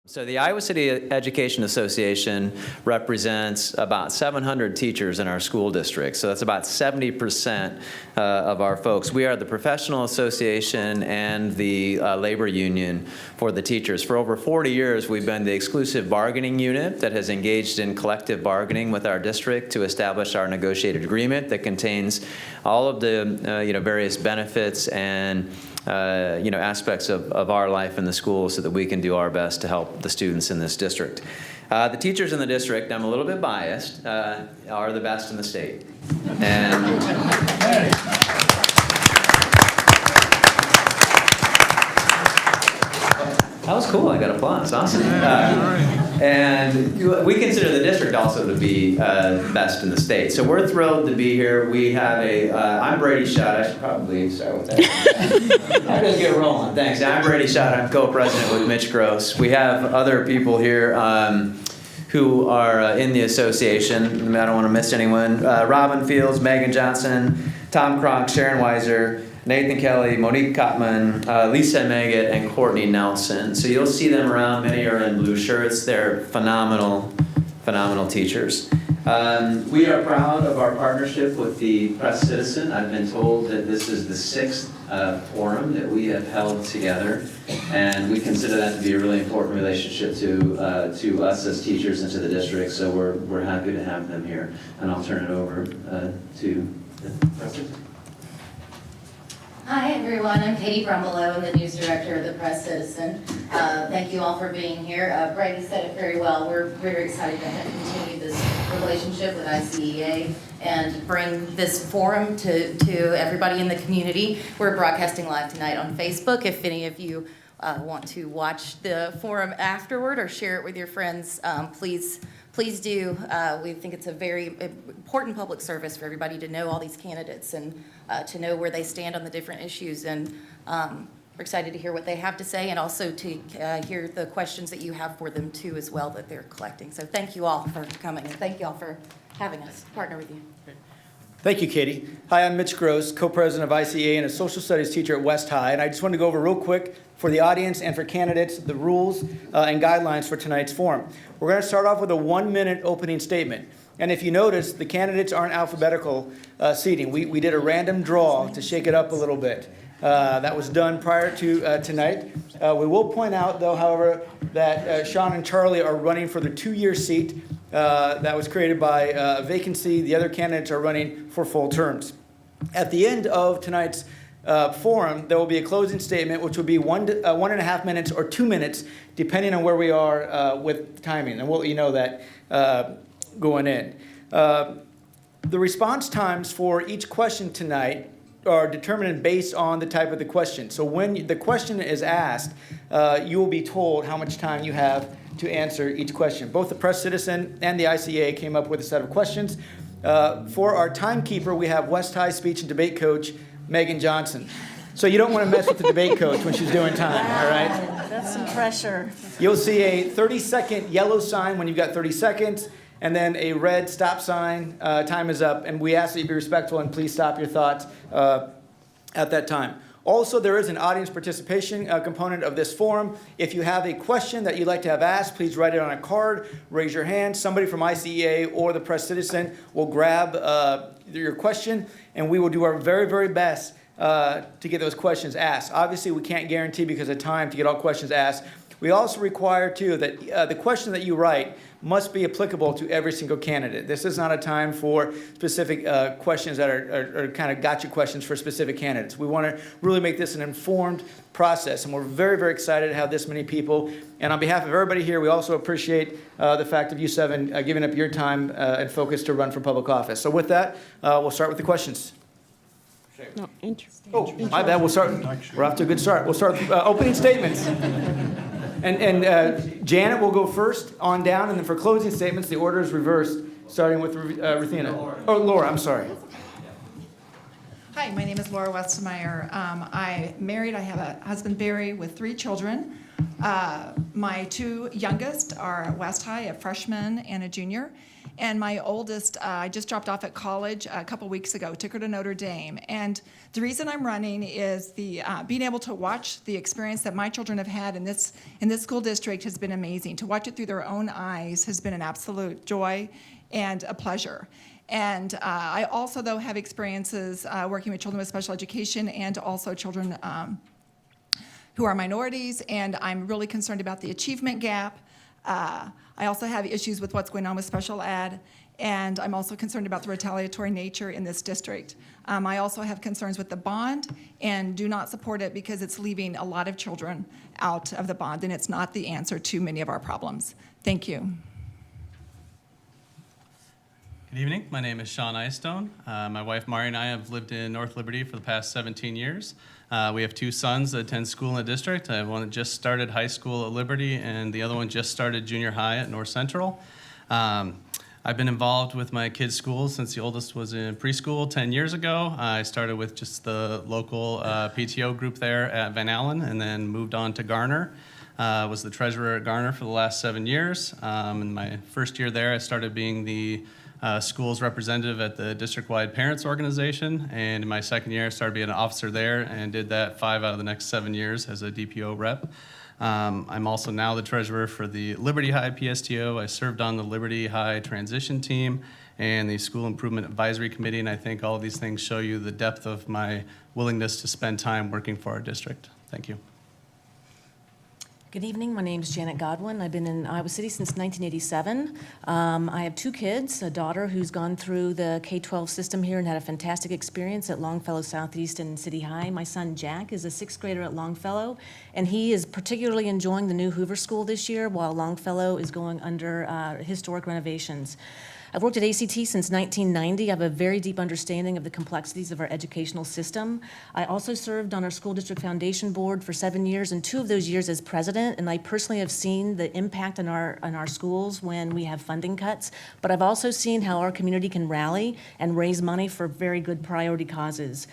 So the Iowa City Education Association represents about 700 teachers in our school district. So that's about 70% of our folks. We are the professional association and the labor union for the teachers. For over 40 years, we've been the exclusive bargaining unit that has engaged in collective bargaining with our district to establish our negotiated agreement that contains all of the various benefits and aspects of our life in the school so that we can do our best to help the students in this district. The teachers in the district, I'm a little bit biased, are the best in the state. And that was cool. I got applause. Awesome. And we consider the district also to be best in the state. So we're thrilled to be here. We have I'm Brady Schott. I should probably start with that. I'll just get rolling. Thanks. I'm Brady Schott. I'm co-president with Mitch Gross. We have other people here who are in the association. I don't want to miss anyone. Robin Fields, Megan Johnson, Tom Kronk, Sharon Weiser, Nathan Kelly, Monique Kottman, Lisa Maggot, and Courtney Nelson. So you'll see them around. Many are in blue shirts. They're phenomenal teachers. We are proud of our partnership with the Press Citizen. I've been told that this is the 6th forum that we have held together, and we consider that to be a really important relationship to us as teachers and to the district. So we're happy to have them here, and I'll turn it over to the president. Hi everyone, I'm Katie Brumbelow. I'm the news director of the Press Citizen. Thank you all for being here. Brady said it very well. We're very excited to continue this relationship with ICEA and bring this forum to everybody in the community. We're broadcasting live tonight on Facebook. If any of you want to watch the forum afterward or share it with your friends, please do. We think it's a very important public service for everybody to know all these candidates and to know where they stand on the different issues. And we're excited to hear what they have to say and also to hear the questions that you have for them too as well that they're collecting. So thank you all for coming and thank you all for having us partner with you. Thank you, Katie. Hi, I'm Mitch Gross, co-president of ICEA and a social studies teacher at West High. And I just want to go over real quick for the audience and for candidates the rules and guidelines for tonight's forum. We're going to start off with a 1-minute opening statement. And if you notice, the candidates aren't alphabetical seating. We did a random draw to shake it up a little bit. That was done prior to tonight. We will point out, though, however, that Sean and Charlie are running for the 2-year seat that was created by a vacancy. The other candidates are running for full terms. At the end of tonight's forum, there will be a closing statement, which will be 1.5 minutes or 2 minutes, depending on where we are with timing. And we'll let you know that going in. The response times for each question tonight are determined based on the type of the question. So when the question is asked, you will be told how much time you have to answer each question. Both the Press Citizen and the ICA came up with a set of questions. For our timekeeper, we have West High speech and debate coach, Megan Johnson. So you don't want to mess with the debate coach when she's doing time, all right? That's some pressure. You'll see a 30-second yellow sign when you've got 30 seconds, and then a red stop sign, time is up. And we ask that you be respectful and please stop your thoughts at that time. Also, there is an audience participation component of this forum. If you have a question that you'd like to have asked, please write it on a card, raise your hand. Somebody from ICEA or the Press Citizen will grab your question, and we will do our very, very best to get those questions asked. Obviously, we can't guarantee because of time to get all questions asked. We also require, too, that the question that you write must be applicable to every single candidate. This is not a time for specific questions that are kind of gotcha questions for specific candidates. We want to really make this an informed process, and we're very, very excited to have this many people. And on behalf of everybody here, we also appreciate the fact of you seven giving up your time and focus to run for public office. So with that, we'll start with the questions. No, interesting. Oh, my bad. We'll start. We're off to a good start. We'll start with opening statements. And Janet will go first on down, and then for closing statements, the order is reversed, starting with Ruthina. Oh, Laura, I'm sorry. Hi, my name is Laura Westermeyer. I'm married. I have a husband, Barry, with 3 children. My two youngest are at West High, a freshman and a junior. And my oldest, I just dropped off at college a couple weeks ago, took her to Notre Dame. And the reason I'm running is the being able to watch the experience that my children have had in this school district has been amazing. To watch it through their own eyes has been an absolute joy and a pleasure. And I also, though, have experiences working with children with special education and also children who are minorities, and I'm really concerned about the achievement gap. I also have issues with what's going on with special ed, and I'm also concerned about the retaliatory nature in this district. I also have concerns with the bond and do not support it because it's leaving a lot of children out of the bond, and it's not the answer to many of our problems. Thank you. Good evening. My name is Sean Eyestone. My wife Mari and I have lived in North Liberty for the past 17 years. We have two sons that attend school in the district. I have one that just started high school at Liberty, and the other one just started junior high at North Central. I've been involved with my kids' schools since the oldest was in preschool 10 years ago. I started with just the local PTO group there at Van Allen, and then moved on to Garner. Was the treasurer at Garner for the last 7 years. In my first year there, I started being the school's representative at the district-wide parents organization, and in my second year I started being an officer there and did that 5 out of the next 7 years as a DPO rep. I'm also now the treasurer for the Liberty High PSTO. I served on the Liberty High transition team and the School Improvement Advisory Committee, and I think all of these things show you the depth of my willingness to spend time working for our district. Thank you. Good evening. My name is Janet Godwin. I've been in Iowa City since 1987. I have two kids, a daughter who's gone through the K-12 system here and had a fantastic experience at Longfellow Southeast and City High. My son Jack is a 6th grader at Longfellow, and he is particularly enjoying the new Hoover School this year while Longfellow is going under historic renovations. I've worked at ACT since 1990. I have a very deep understanding of the complexities of our educational system. I also served on our school district foundation board for 7 years, and 2 of those years as president, and I personally have seen the impact on our schools when we have funding cuts, but I've also seen how our community can rally and raise money for very good priority causes.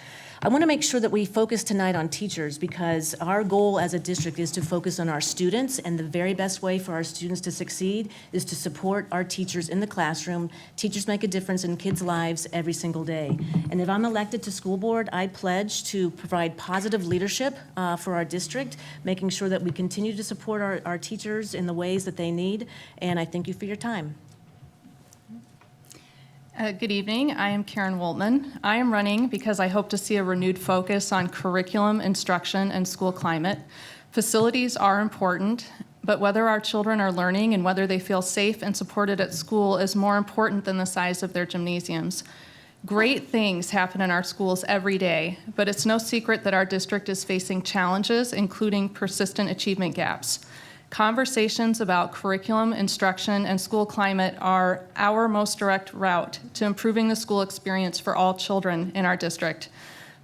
I want to make sure that we focus tonight on teachers because our goal as a district is to focus on our students, and the very best way for our students to succeed is to support our teachers in the classroom. Teachers make a difference in kids' lives every single day. And if I'm elected to school board, I pledge to provide positive leadership for our district, making sure that we continue to support our teachers in the ways that they need. And I thank you for your time. Good evening. I am Karen Woltman. I am running because I hope to see a renewed focus on curriculum, instruction, and school climate. Facilities are important, but whether our children are learning and whether they feel safe and supported at school is more important than the size of their gymnasiums. Great things happen in our schools every day, but it's no secret that our district is facing challenges, including persistent achievement gaps. Conversations about curriculum, instruction, and school climate are our most direct route to improving the school experience for all children in our district.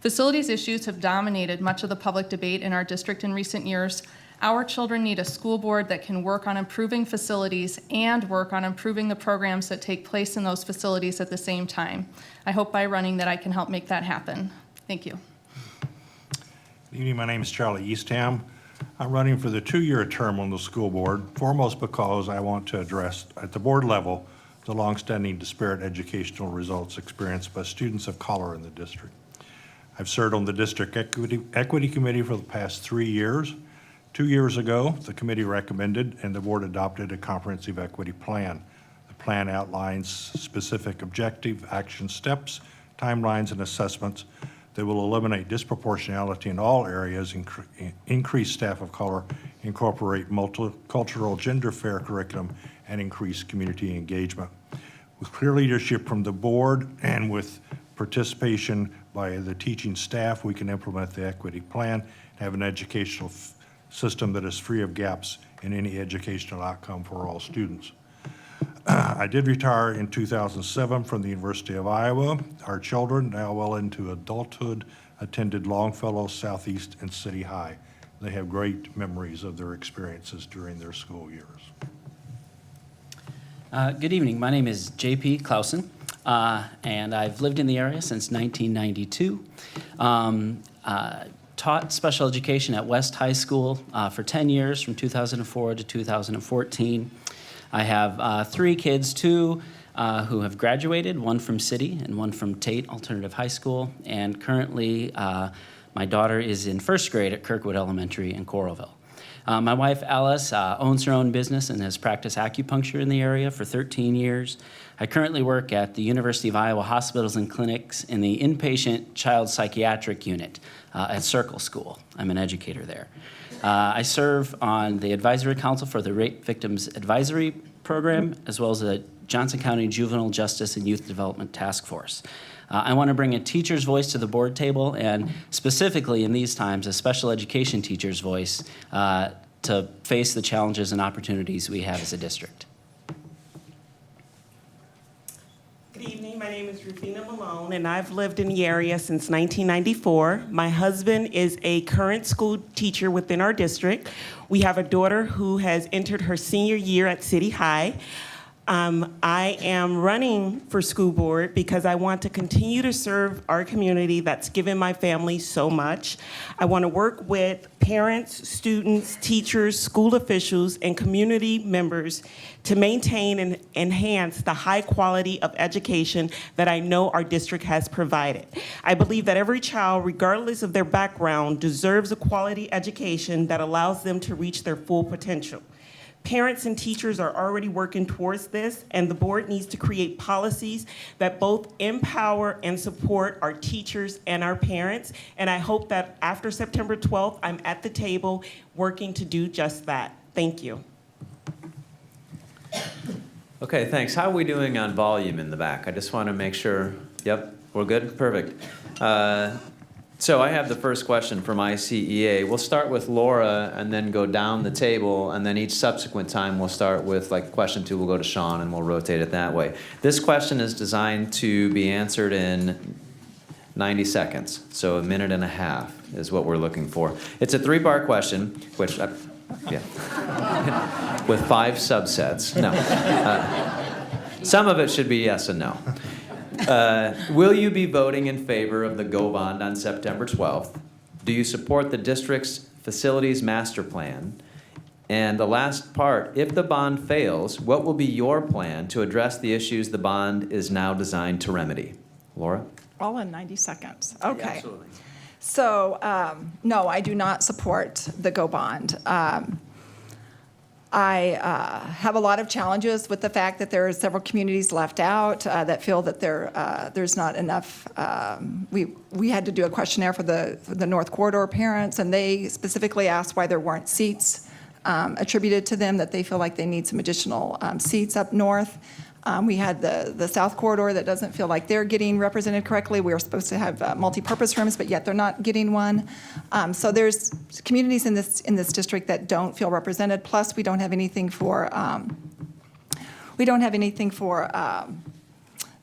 Facilities issues have dominated much of the public debate in our district in recent years. Our children need a school board that can work on improving facilities and work on improving the programs that take place in those facilities at the same time. I hope by running that I can help make that happen. Thank you. Good evening. My name is Charlie Eastham. I'm running for the 2-year term on the school board, foremost because I want to address at the board level the longstanding disparate educational results experienced by students of color in the district. I've served on the district equity committee for the past 3 years. 2 years ago, the committee recommended and the board adopted a comprehensive equity plan. The plan outlines specific objective action steps, timelines, and assessments that will eliminate disproportionality in all areas, increase staff of color, incorporate multicultural gender fair curriculum, and increase community engagement. With clear leadership from the board and with participation by the teaching staff, we can implement the equity plan and have an educational system that is free of gaps in any educational outcome for all students. I did retire in 2007 from the University of Iowa. Our children, now well into adulthood, attended Longfellow, Southeast, and City High. They have great memories of their experiences during their school years. Good evening. My name is J.P. Clausen, and I've lived in the area since 1992. taught special education at West High School for 10 years, from 2004 to 2014. I have 3 kids, 2 who have graduated, one from City and one from Tate Alternative High School, and currently my daughter is in first grade at Kirkwood Elementary in Coralville. My wife, Alice, owns her own business and has practiced acupuncture in the area for 13 years. I currently work at the University of Iowa Hospitals and Clinics in the inpatient child psychiatric unit at Circle School. I'm an educator there. I serve on the advisory council for the Rape Victims Advisory Program, as well as the Johnson County Juvenile Justice and Youth Development Task Force. I want to bring a teacher's voice to the board table, and specifically in these times, a special education teacher's voice to face the challenges and opportunities we have as a district. Good evening. My name is Rufina Malone, and I've lived in the area since 1994. My husband is a current school teacher within our district. We have a daughter who has entered her senior year at City High. I am running for school board because I want to continue to serve our community that's given my family so much. I want to work with parents, students, teachers, school officials, and community members to maintain and enhance the high quality of education that I know our district has provided. I believe that every child, regardless of their background, deserves a quality education that allows them to reach their full potential. Parents and teachers are already working towards this, and the board needs to create policies that both empower and support our teachers and our parents. And I hope that after September 12th, I'm at the table working to do just that. Thank you. Okay, thanks. How are we doing on volume in the back? I just want to make sure. Yep, we're good? Perfect. So I have the first question from ICEA. We'll start with Laura and then go down the table, and then each subsequent time we'll start with, like, question 2, we'll go to Sean, and we'll rotate it that way. This question is designed to be answered in 90 seconds, so a minute and a half is what we're looking for. It's a 3-part question, which, yeah, with 5 subsets. No. Some of it should be yes and no. Will you be voting in favor of the GO bond on September 12th? Do you support the district's facilities master plan? And the last part, if the bond fails, what will be your plan to address the issues the bond is now designed to remedy? Laura? All in 90 seconds. Okay. Yeah, absolutely. So, no, I do not support the GO bond. I have a lot of challenges with the fact that there are several communities left out that feel that there's not enough. We had to do a questionnaire for the North Corridor parents, and they specifically asked why there weren't seats attributed to them, that they feel like they need some additional seats up north. We had the South Corridor that doesn't feel like they're getting represented correctly. We were supposed to have multi-purpose rooms, but yet they're not getting one. So there's communities in this district that don't feel represented. Plus, we don't have anything for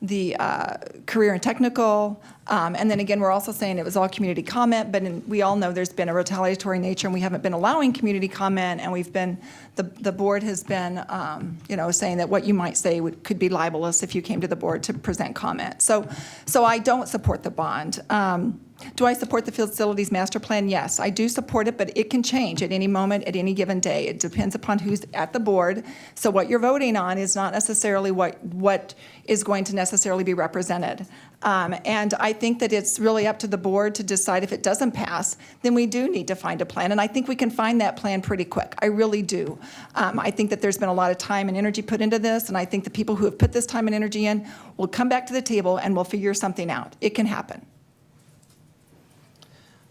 the career and technical. And then again, we're also saying it was all community comment, but we all know there's been a retaliatory nature, and we haven't been allowing community comment, and we've been, the board has been, saying that what you might say could be libelous if you came to the board to present comment. So I don't support the bond. Do I support the facilities master plan? Yes, I do support it, but it can change at any moment, at any given day. It depends upon who's at the board. So what you're voting on is not necessarily what is going to necessarily be represented. And I think that it's really up to the board to decide if it doesn't pass, then we do need to find a plan. And I think we can find that plan pretty quick. I really do. I think that there's been a lot of time and energy put into this, and I think the people who have put this time and energy in will come back to the table and we'll figure something out. It can happen.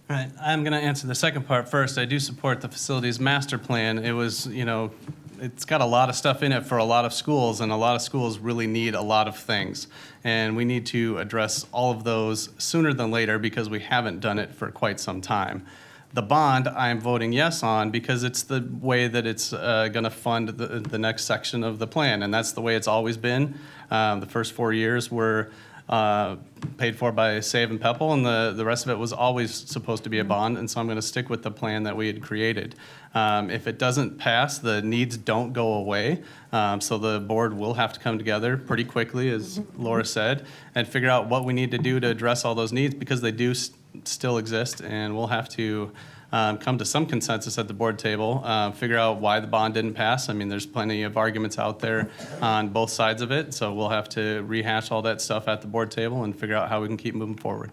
All right, I'm going to answer the second part first. I do support the facilities master plan. It was, it's got a lot of stuff in it for a lot of schools, and a lot of schools really need a lot of things. And we need to address all of those sooner than later because we haven't done it for quite some time. The bond, I'm voting yes on because it's the way that it's going to fund the next section of the plan, and that's the way it's always been. The first 4 years were paid for by Save and Pepple, and the rest of it was always supposed to be a bond, and so I'm going to stick with the plan that we had created. If it doesn't pass, the needs don't go away, so the board will have to come together pretty quickly, as Laura said, and figure out what we need to do to address all those needs, because they do still exist, and we'll have to come to some consensus at the board table, figure out why the bond didn't pass. I mean, there's plenty of arguments out there on both sides of it, so we'll have to rehash all that stuff at the board table and figure out how we can keep moving forward.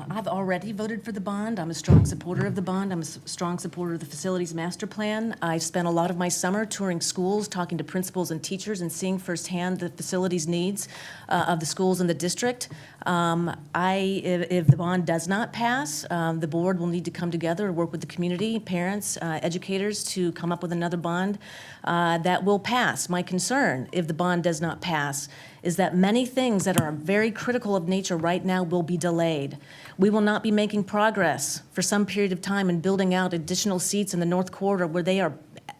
I've already voted for the bond. I'm a strong supporter of the bond. I'm a strong supporter of the facilities master plan. I spent a lot of my summer touring schools, talking to principals and teachers, and seeing firsthand the facilities needs of the schools in the district. If the bond does not pass, the board will need to come together and work with the community, parents, educators, to come up with another bond that will pass. My concern, if the bond does not pass, is that many things that are very critical of nature right now will be delayed. We will not be making progress for some period of time in building out additional seats in the North Corridor where they are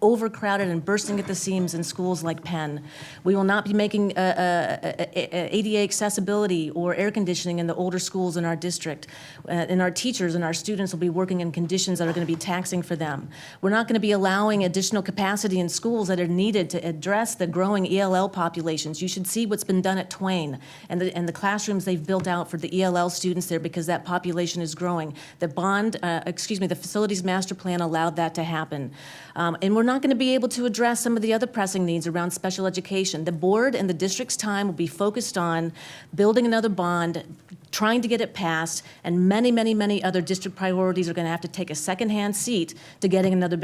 overcrowded and bursting at the seams in schools like Penn. We will not be making ADA accessibility or air conditioning in the older schools in our district. And our teachers and our students will be working in conditions that are going to be taxing for them. We're not going to be allowing additional capacity in schools that are needed to address the growing ELL populations. You should see what's been done at Twain and the classrooms they've built out for the ELL students there, because that population is growing. The facilities master plan allowed that to happen. And we're not going to be able to address some of the other pressing needs around special education. The board and the district's time will be focused on building another bond, trying to get it passed, and many, many, many other district priorities are going to have to take a second-hand seat to getting another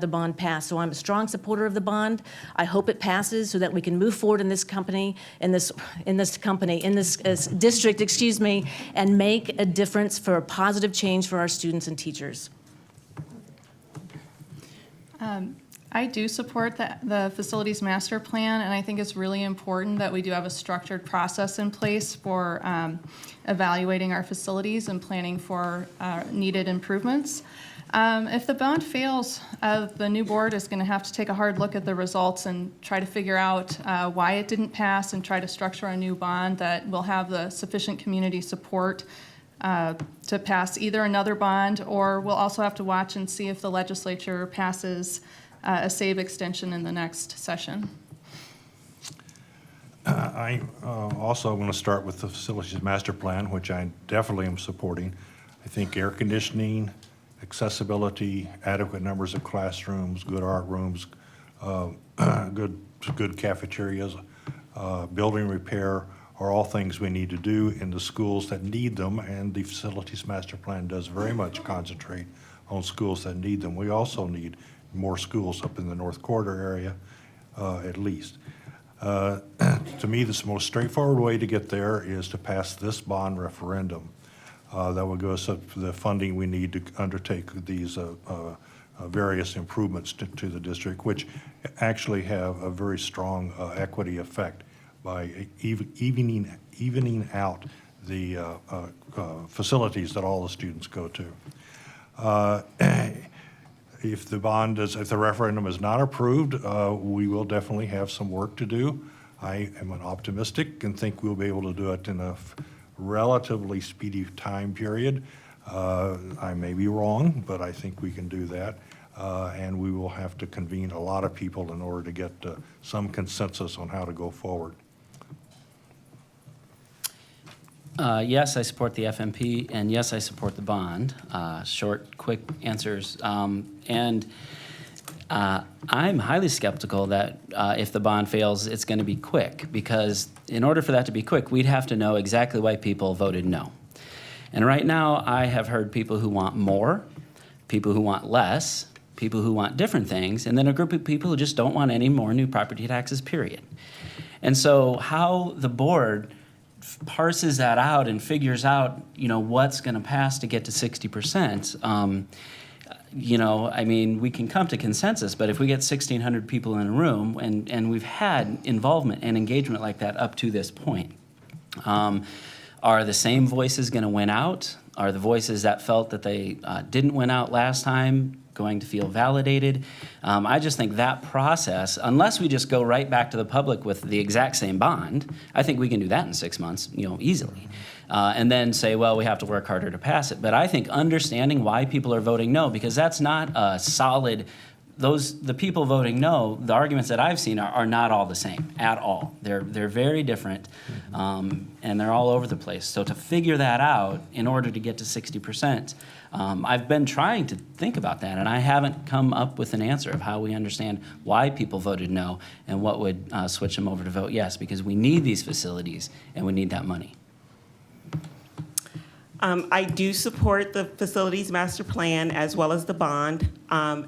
bond passed. So I'm a strong supporter of the bond. I hope it passes so that we can move forward in this district, and make a difference for a positive change for our students and teachers. I do support the facilities master plan, and I think it's really important that we do have a structured process in place for evaluating our facilities and planning for needed improvements. If the bond fails, the new board is going to have to take a hard look at the results and try to figure out why it didn't pass, and try to structure a new bond that will have the sufficient community support to pass either another bond, or we'll also have to watch and see if the legislature passes a SAVE extension in the next session. I also want to start with the facilities master plan, which I definitely am supporting. I think air conditioning, accessibility, adequate numbers of classrooms, good art rooms, good cafeterias, building repair are all things we need to do in the schools that need them, and the facilities master plan does very much concentrate on schools that need them. We also need more schools up in the North Corridor area, at least. To me, the most straightforward way to get there is to pass this bond referendum. That will give us the funding we need to undertake these various improvements to the district, which actually have a very strong equity effect by evening out the facilities that all the students go to. If the referendum is not approved, we will definitely have some work to do. I am an optimistic and think we'll be able to do it in a relatively speedy time period. I may be wrong, but I think we can do that. And we will have to convene a lot of people in order to get some consensus on how to go forward. Yes, I support the FMP, and yes, I support the bond. Short, quick answers. I'm highly skeptical that if the bond fails, it's going to be quick, because in order for that to be quick, we'd have to know exactly why people voted no. And right now, I have heard people who want more, people who want less, people who want different things, and then a group of people who just don't want any more new property taxes, period. And so how the board parses that out and figures out, what's going to pass to get to 60%, I mean, we can come to consensus, but if we get 1,600 people in a room, and we've had involvement and engagement like that up to this point, are the same voices going to win out? Are the voices that felt that they didn't win out last time going to feel validated? I just think that process, unless we just go right back to the public with the exact same bond, I think we can do that in 6 months, easily. And then say, well, we have to work harder to pass it. But I think understanding why people are voting no, because that's not a solid, the people voting no, the arguments that I've seen are not all the same at all. They're very different, and they're all over the place. So to figure that out in order to get to 60%, I've been trying to think about that, and I haven't come up with an answer of how we understand why people voted no and what would switch them over to vote yes, because we need these facilities and we need that money. I do support the facilities master plan as well as the bond. Like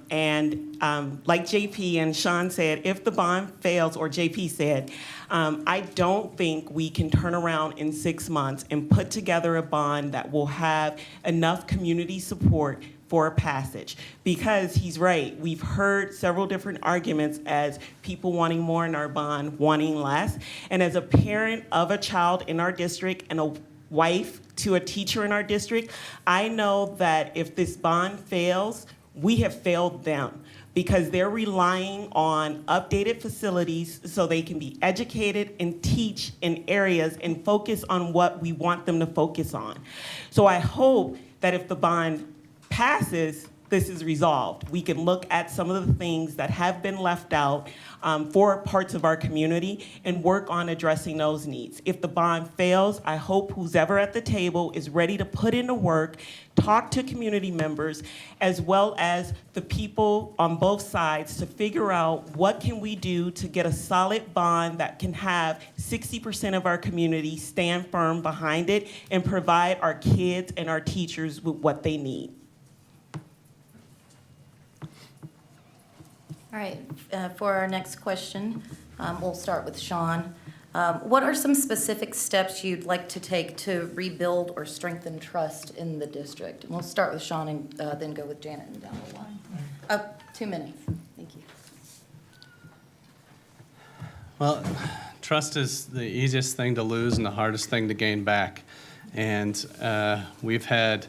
JP and Sean said, if the bond fails, or JP said, I don't think we can turn around in 6 months and put together a bond that will have enough community support for a passage. Because he's right, we've heard several different arguments as people wanting more in our bond, wanting less. And as a parent of a child in our district and a wife to a teacher in our district, I know that if this bond fails, we have failed them, because they're relying on updated facilities so they can be educated and teach in areas and focus on what we want them to focus on. So I hope that if the bond passes, this is resolved. We can look at some of the things that have been left out for parts of our community and work on addressing those needs. If the bond fails, I hope who's ever at the table is ready to put in the work, talk to community members, as well as the people on both sides, to figure out what can we do to get a solid bond that can have 60% of our community stand firm behind it and provide our kids and our teachers with what they need. All right, for our next question, we'll start with Sean. What are some specific steps you'd like to take to rebuild or strengthen trust in the district? And we'll start with Sean and then go with Janet and down the line. 2 minutes, thank you. Well, trust is the easiest thing to lose and the hardest thing to gain back. And we've had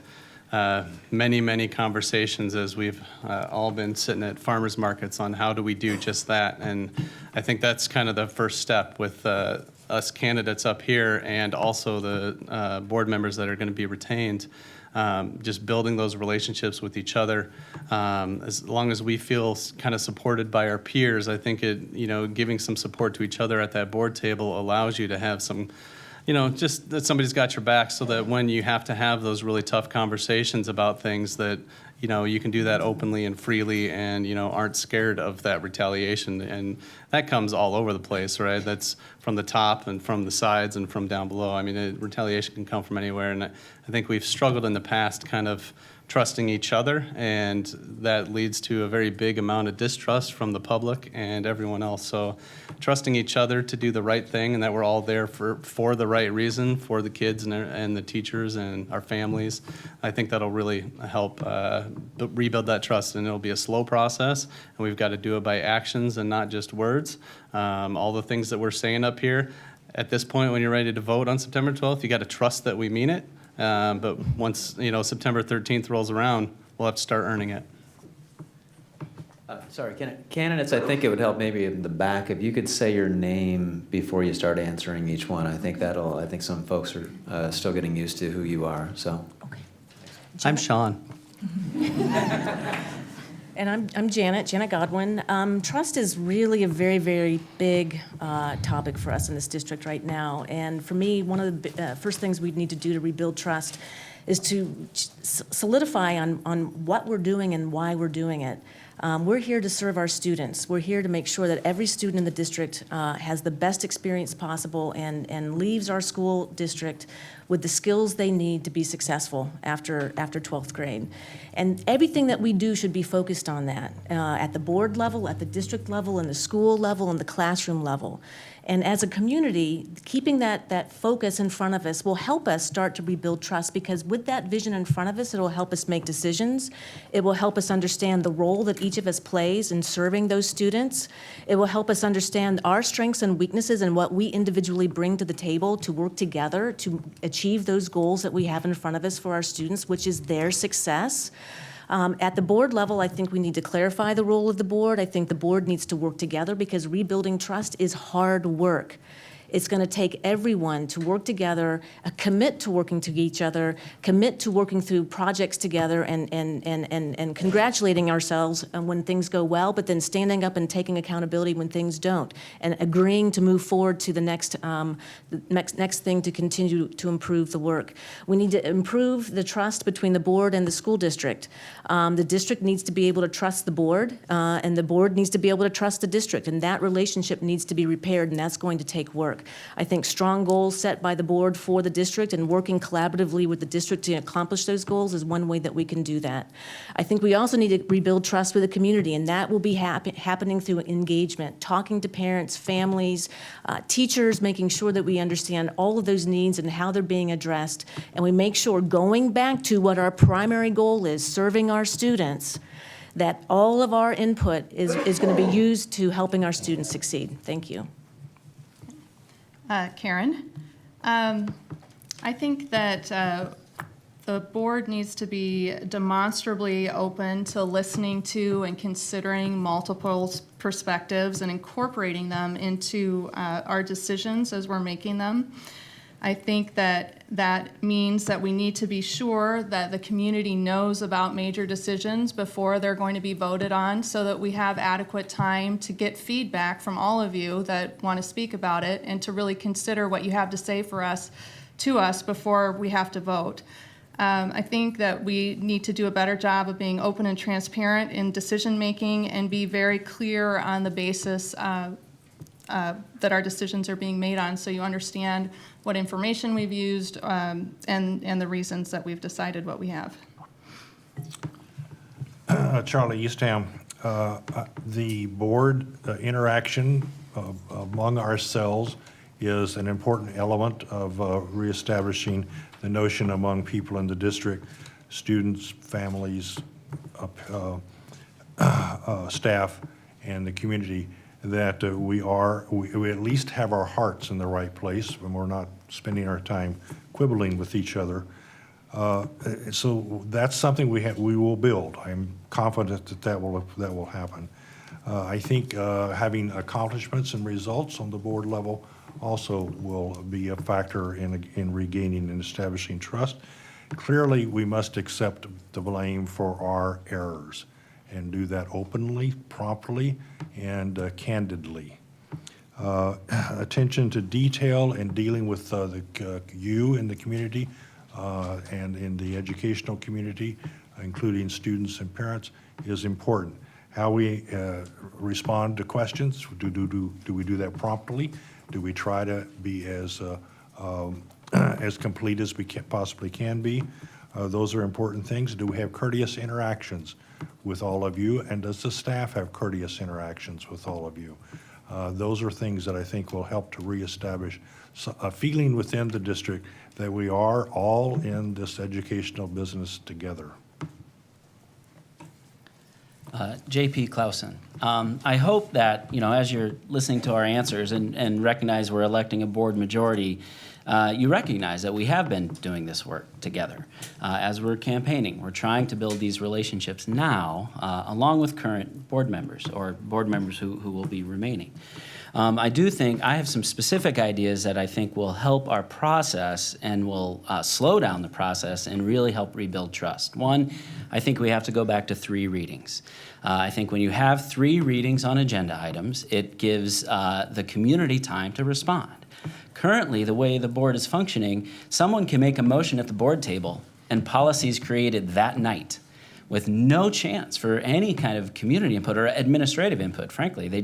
many conversations as we've all been sitting at farmers markets on how do we do just that. And I think that's kind of the first step with us candidates up here and also the board members that are going to be retained. Just building those relationships with each other. As long as we feel kind of supported by our peers, I think giving some support to each other at that board table allows you to have some, just that somebody's got your back, so that when you have to have those really tough conversations about things, that you can do that openly and freely, and aren't scared of that retaliation. And that comes all over the place, right? That's from the top and from the sides and from down below. I mean, retaliation can come from anywhere, and I think we've struggled in the past kind of trusting each other, and that leads to a very big amount of distrust from the public and everyone else. So trusting each other to do the right thing, and that we're all there for the right reason, for the kids and the teachers and our families, I think that'll really help rebuild that trust. And it'll be a slow process, and we've got to do it by actions and not just words. All the things that we're saying up here, at this point when you're ready to vote on September 12th, you got to trust that we mean it. But once September 13th rolls around, we'll have to start earning it. Sorry, candidates, I think it would help maybe in the back if you could say your name before you start answering each one. I think some folks are still getting used to who you are. So, Okay. I'm Sean. And I'm Janet Godwin. Trust is really a very big topic for us in this district right now. And for me, one of the first things we need to do to rebuild trust is to solidify on what we're doing and why we're doing it. We're here to serve our students. We're here to make sure that every student in the district has the best experience possible and leaves our school district with the skills they need to be successful after 12th grade. And everything that we do should be focused on that, at the board level, at the district level, and the school level, and the classroom level. And as a community, keeping that focus in front of us will help us start to rebuild trust, because with that vision in front of us, it will help us make decisions. It will help us understand the role that each of us plays in serving those students. It will help us understand our strengths and weaknesses and what we individually bring to the table to work together to achieve those goals that we have in front of us for our students, which is their success. At the board level, I think we need to clarify the role of the board. I think the board needs to work together, because rebuilding trust is hard work. It's going to take everyone to work together, commit to working to each other, commit to working through projects together and congratulating ourselves when things go well, but then standing up and taking accountability when things don't, and agreeing to move forward to the next thing to continue to improve the work. We need to improve the trust between the board and the school district. The district needs to be able to trust the board, and the board needs to be able to trust the district, and that relationship needs to be repaired, and that's going to take work. I think strong goals set by the board for the district and working collaboratively with the district to accomplish those goals is one way that we can do that. I think we also need to rebuild trust with the community, and that will be happening through engagement, talking to parents, families, teachers, making sure that we understand all of those needs and how they're being addressed, and we make sure, going back to what our primary goal is, serving our students, that all of our input is going to be used to helping our students succeed. Thank you. Karen, I think that the board needs to be demonstrably open to listening to and considering multiple perspectives and incorporating them into our decisions as we're making them. I think that means that we need to be sure that the community knows about major decisions before they're going to be voted on, so that we have adequate time to get feedback from all of you that want to speak about it and to really consider what you have to say to us before we have to vote. I think that we need to do a better job of being open and transparent in decision making and be very clear on the basis that our decisions are being made on, so you understand what information we've used and the reasons that we've decided what we have. Charlie Eastham, the board interaction among ourselves is an important element of reestablishing the notion among people in the district, students, families, staff, and the community, that we at least have our hearts in the right place when we're not spending our time quibbling with each other. So that's something we will build. I'm confident that will happen. I think having accomplishments and results on the board level also will be a factor in regaining and establishing trust. Clearly, we must accept the blame for our errors and do that openly, promptly, and candidly. Attention to detail and dealing with you in the community and in the educational community, including students and parents, is important. How we respond to questions, do we do that promptly? Do we try to be as complete as we possibly can be? Those are important things. Do we have courteous interactions with all of you? And does the staff have courteous interactions with all of you? Those are things that I think will help to reestablish a feeling within the district that we are all in this educational business together. JP Clausen. I hope that, as you're listening to our answers and recognize we're electing a board majority, you recognize that we have been doing this work together. As we're campaigning, we're trying to build these relationships now, along with current board members or board members who will be remaining. I do think I have some specific ideas that I think will help our process and will slow down the process and really help rebuild trust. One, I think we have to go back to 3 readings. I think when you have 3 readings on agenda items, it gives the community time to respond. Currently, the way the board is functioning, someone can make a motion at the board table and policies created that night with no chance for any kind of community input or administrative input, frankly. It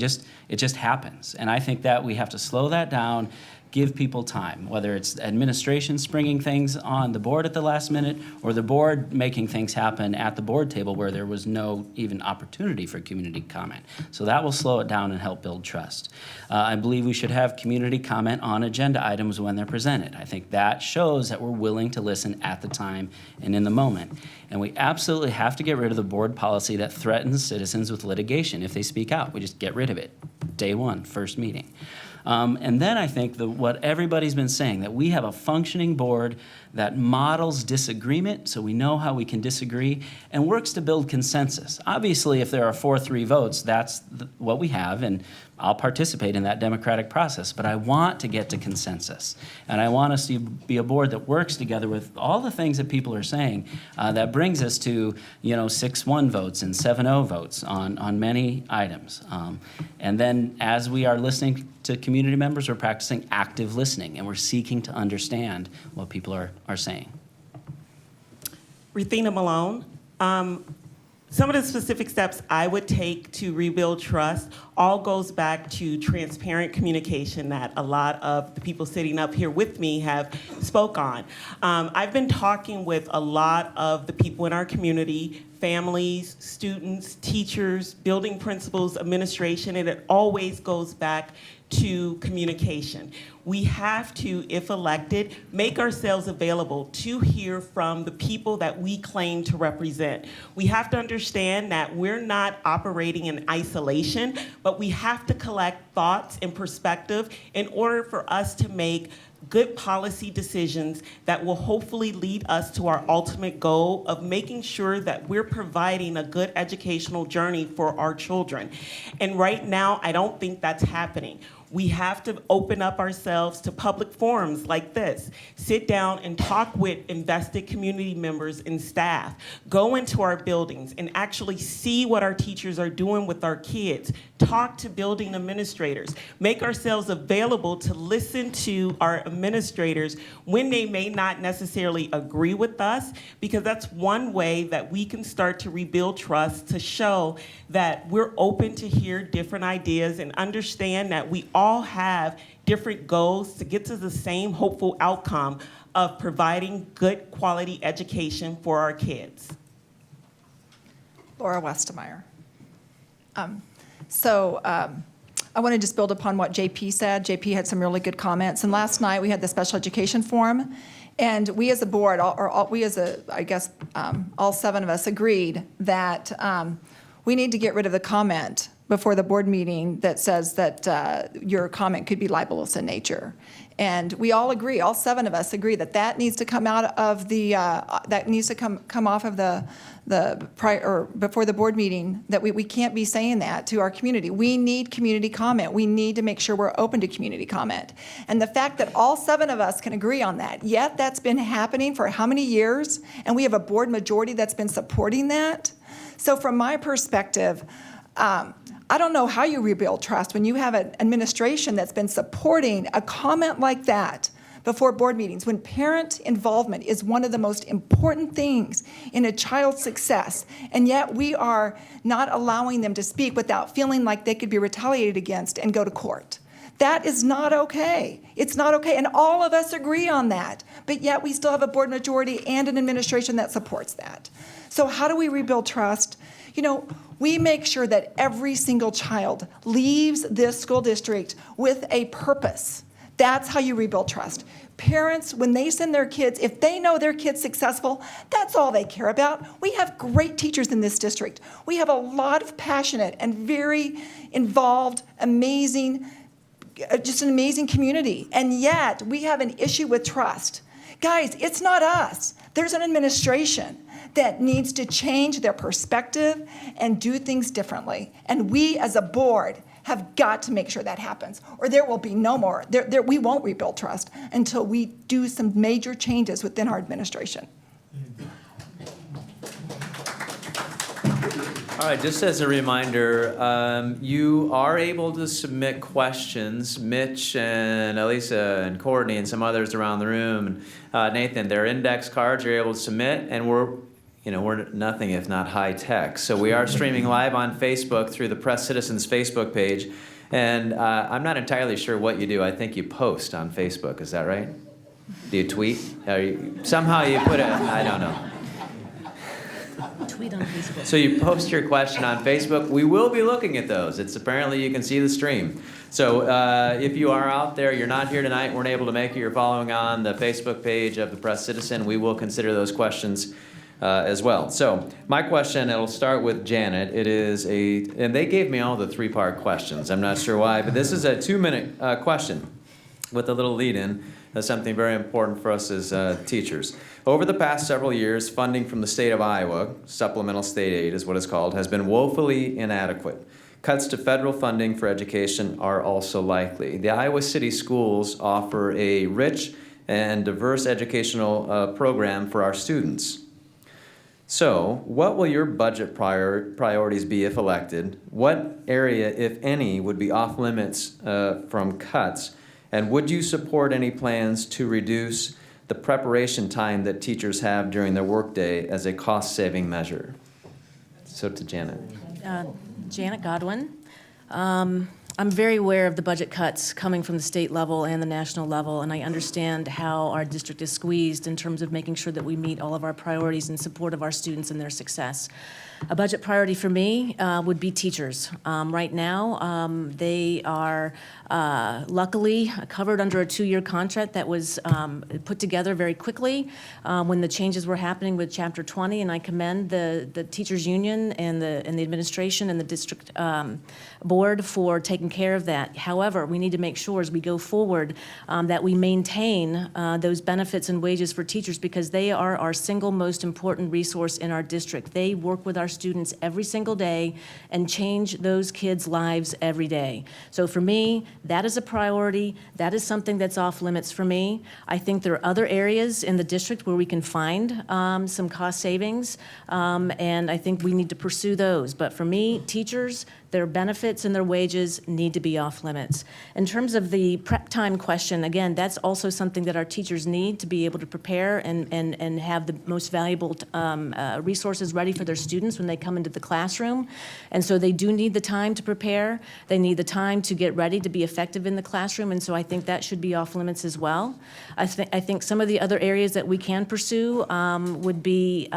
just happens. And I think that we have to slow that down, give people time, whether it's administration springing things on the board at the last minute or the board making things happen at the board table where there was no even opportunity for community comment. So that will slow it down and help build trust. I believe we should have community comment on agenda items when they're presented. I think that shows that we're willing to listen at the time and in the moment. And we absolutely have to get rid of the board policy that threatens citizens with litigation if they speak out. We just get rid of it. Day one, first meeting. And then I think what everybody's been saying, that we have a functioning board that models disagreement, so we know how we can disagree, and works to build consensus. Obviously, if there are 4-3 votes, that's what we have, and I'll participate in that democratic process. But I want to get to consensus, and I want us to be a board that works together with all the things that people are saying. That brings us to 6-1 votes and 7-0 votes on many items. And then as we are listening to community members, we're practicing active listening, and we're seeking to understand what people are saying. Ruthina Malone. Some of the specific steps I would take to rebuild trust all goes back to transparent communication that a lot of the people sitting up here with me have spoke on. I've been talking with a lot of the people in our community, families, students, teachers, building principals, administration, and it always goes back to communication. We have to, if elected, make ourselves available to hear from the people that we claim to represent. We have to understand that we're not operating in isolation, but we have to collect thoughts and perspective in order for us to make good policy decisions that will hopefully lead us to our ultimate goal of making sure that we're providing a good educational journey for our children. And right now, I don't think that's happening. We have to open up ourselves to public forums like this. Sit down and talk with invested community members and staff. Go into our buildings and actually see what our teachers are doing with our kids. Talk to building administrators. Make ourselves available to listen to our administrators when they may not necessarily agree with us, because that's one way that we can start to rebuild trust, to show that we're open to hear different ideas and understand that we all have different goals to get to the same hopeful outcome of providing good quality education for our kids. Laura Westemeyer. I want to just build upon what JP said. JP had some really good comments. And last night we had the special education forum. And we as a board, all 7 of us agreed that we need to get rid of the comment before the board meeting that says that your comment could be libelous in nature. And we all agree, all 7 of us agree that that needs to come out of the, that needs to come off of before the board meeting, that we can't be saying that to our community. We need community comment. We need to make sure we're open to community comment. And the fact that all 7 of us can agree on that, yet that's been happening for how many years? And we have a board majority that's been supporting that. So from my perspective, I don't know how you rebuild trust when you have an administration that's been supporting a comment like that before board meetings, when parent involvement is one of the most important things in a child's success, and yet we are not allowing them to speak without feeling like they could be retaliated against and go to court. That is not okay. It's not okay, and all of us agree on that, but yet we still have a board majority and an administration that supports that. So how do we rebuild trust? We make sure that every single child leaves this school district with a purpose. That's how you rebuild trust. Parents, when they send their kids, if they know their kid's successful, that's all they care about. We have great teachers in this district. We have a lot of passionate and very involved, amazing, just an amazing community. And yet, we have an issue with trust. Guys, it's not us. There's an administration that needs to change their perspective and do things differently. And we as a board have got to make sure that happens, or there will be no more. We won't rebuild trust until we do some major changes within our administration. All right, just as a reminder, you are able to submit questions. Mitch and Elisa and Courtney and some others around the room, and Nathan, their index cards you're able to submit, and we're nothing if not high tech. So we are streaming live on Facebook through the Press Citizens Facebook page, and I'm not entirely sure what you do. I think you post on Facebook. Is that right? Do you tweet? Somehow you put I don't know. Tweet on Facebook. So you post your question on Facebook. We will be looking at those. It's apparently you can see the stream. So if you are out there, you're not here tonight, weren't able to make it, you're following on the Facebook page of the Press Citizen, we will consider those questions as well. So my question, it'll start with Janet. It is and they gave me all the three-part questions. I'm not sure why, but this is a 2-minute question with a little lead-in. That's something very important for us as teachers. Over the past several years, funding from the state of Iowa, supplemental state aid is what it's called, has been woefully inadequate. Cuts to federal funding for education are also likely. The Iowa City schools offer a rich and diverse educational program for our students. So, what will your budget priorities be if elected? What area, if any, would be off limits from cuts? And would you support any plans to reduce the preparation time that teachers have during their workday as a cost-saving measure? So to Janet. Janet Godwin. I'm very aware of the budget cuts coming from the state level and the national level, and I understand how our district is squeezed in terms of making sure that we meet all of our priorities in support of our students and their success. A budget priority for me would be teachers. Right now, they are luckily covered under a 2-year contract that was put together very quickly when the changes were happening with Chapter 20, and I commend the teachers union and the administration and the district board for taking care of that. However, we need to make sure as we go forward that we maintain those benefits and wages for teachers, because they are our single most important resource in our district. They work with our students every single day and change those kids' lives every day. So for me, that is a priority. That is something that's off limits for me. I think there are other areas in the district where we can find some cost savings, and I think we need to pursue those. But for me, teachers, their benefits and their wages need to be off limits. In terms of the prep time question, again, that's also something that our teachers need to be able to prepare and have the most valuable resources ready for their students when they come into the classroom. And so they do need the time to prepare. They need the time to get ready to be effective in the classroom, and so I think that should be off limits as well. I think some of the other areas that we can pursue would be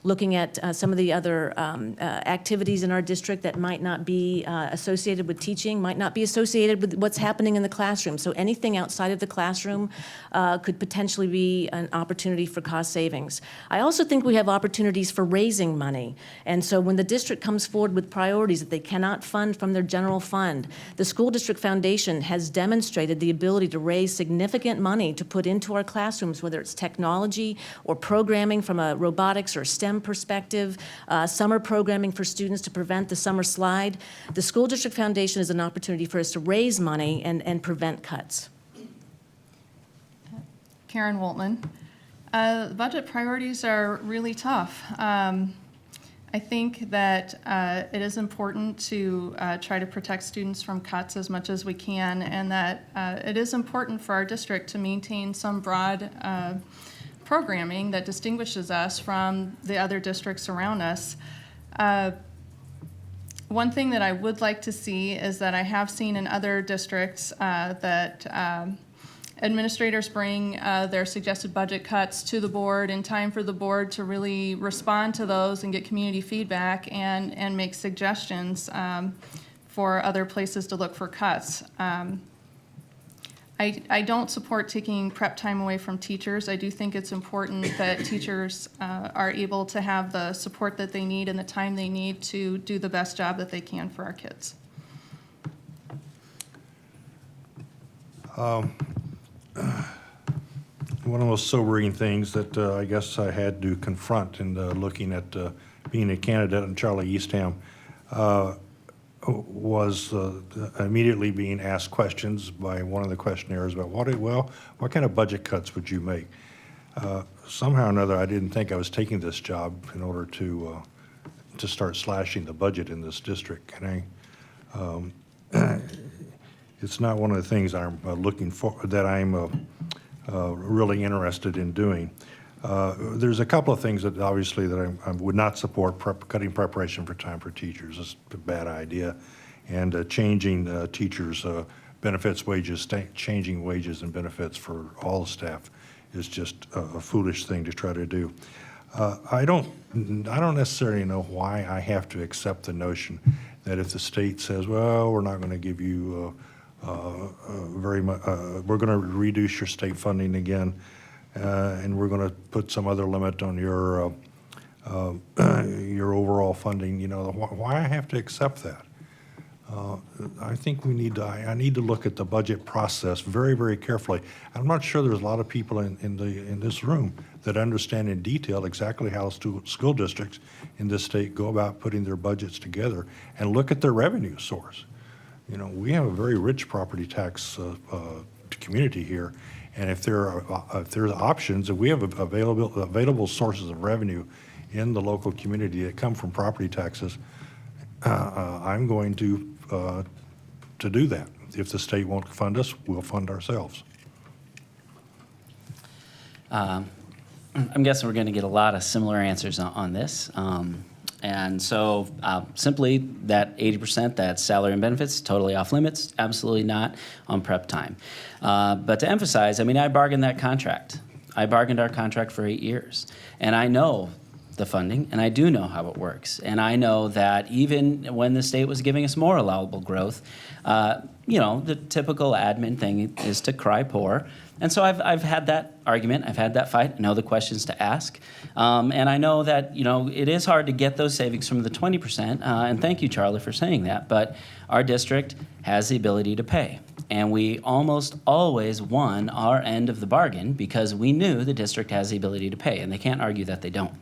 looking at some of the other activities in our district that might not be associated with teaching, might not be associated with what's happening in the classroom. So anything outside of the classroom could potentially be an opportunity for cost savings. I also think we have opportunities for raising money. And so when the district comes forward with priorities that they cannot fund from their general fund, the School District Foundation has demonstrated the ability to raise significant money to put into our classrooms, whether it's technology or programming from a robotics or STEM perspective, summer programming for students to prevent the summer slide. The School District Foundation is an opportunity for us to raise money and prevent cuts. Karen Woltman. Budget priorities are really tough. I think that it is important to try to protect students from cuts as much as we can, and that it is important for our district to maintain some broad programming that distinguishes us from the other districts around us. One thing that I would like to see is that I have seen in other districts that administrators bring their suggested budget cuts to the board in time for the board to really respond to those and get community feedback and make suggestions for other places to look for cuts. I don't support taking prep time away from teachers. I do think it's important that teachers are able to have the support that they need and the time they need to do the best job that they can for our kids. One of the most sobering things that I guess I had to confront in looking at being a candidate in Charlie Eastham was immediately being asked questions by one of the questionnaires about what kind of budget cuts would you make? Somehow or another, I didn't think I was taking this job in order to start slashing the budget in this district. And it's not one of the things I'm looking for, that I'm really interested in doing. There's a couple of things that obviously that I would not support. Cutting preparation for time for teachers is a bad idea, and changing teachers' benefits, wages, changing wages and benefits for all the staff is just a foolish thing to try to do. I don't necessarily know why I have to accept the notion that if the state says, well, we're not going to give you very much, we're going to reduce your state funding again, and we're going to put some other limit on your your overall funding, why I have to accept that? I think I need to look at the budget process very, very carefully. I'm not sure there's a lot of people in this room that understand in detail exactly how school districts in this state go about putting their budgets together and look at their revenue source. We have a very rich property tax community here, and if there's options, if we have available sources of revenue in the local community that come from property taxes, I'm going to do that. If the state won't fund us, we'll fund ourselves. I'm guessing we're going to get a lot of similar answers on this. And so simply that 80%, that's salary and benefits, totally off limits, absolutely not on prep time. But to emphasize, I bargained that contract. I bargained our contract for 8 years. And I know the funding, and I do know how it works. And I know that even when the state was giving us more allowable growth, the typical admin thing is to cry poor. And so I've had that argument, I've had that fight, I know the questions to ask. And I know that, it is hard to get those savings from the 20%, and thank you, Charlie, for saying that, but our district has the ability to pay. And we almost always won our end of the bargain because we knew the district has the ability to pay, and they can't argue that they don't.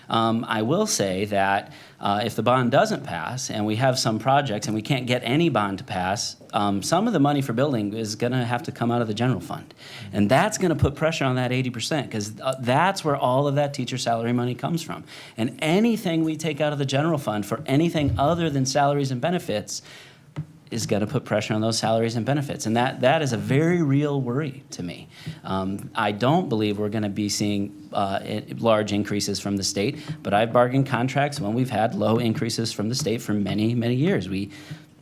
I will say that if the bond doesn't pass and we have some projects and we can't get any bond to pass, some of the money for building is going to have to come out of the general fund. And that's going to put pressure on that 80% because that's where all of that teacher salary money comes from. And anything we take out of the general fund for anything other than salaries and benefits is going to put pressure on those salaries and benefits. And that is a very real worry to me. I don't believe we're going to be seeing large increases from the state, but I've bargained contracts when we've had low increases from the state for many, many years. We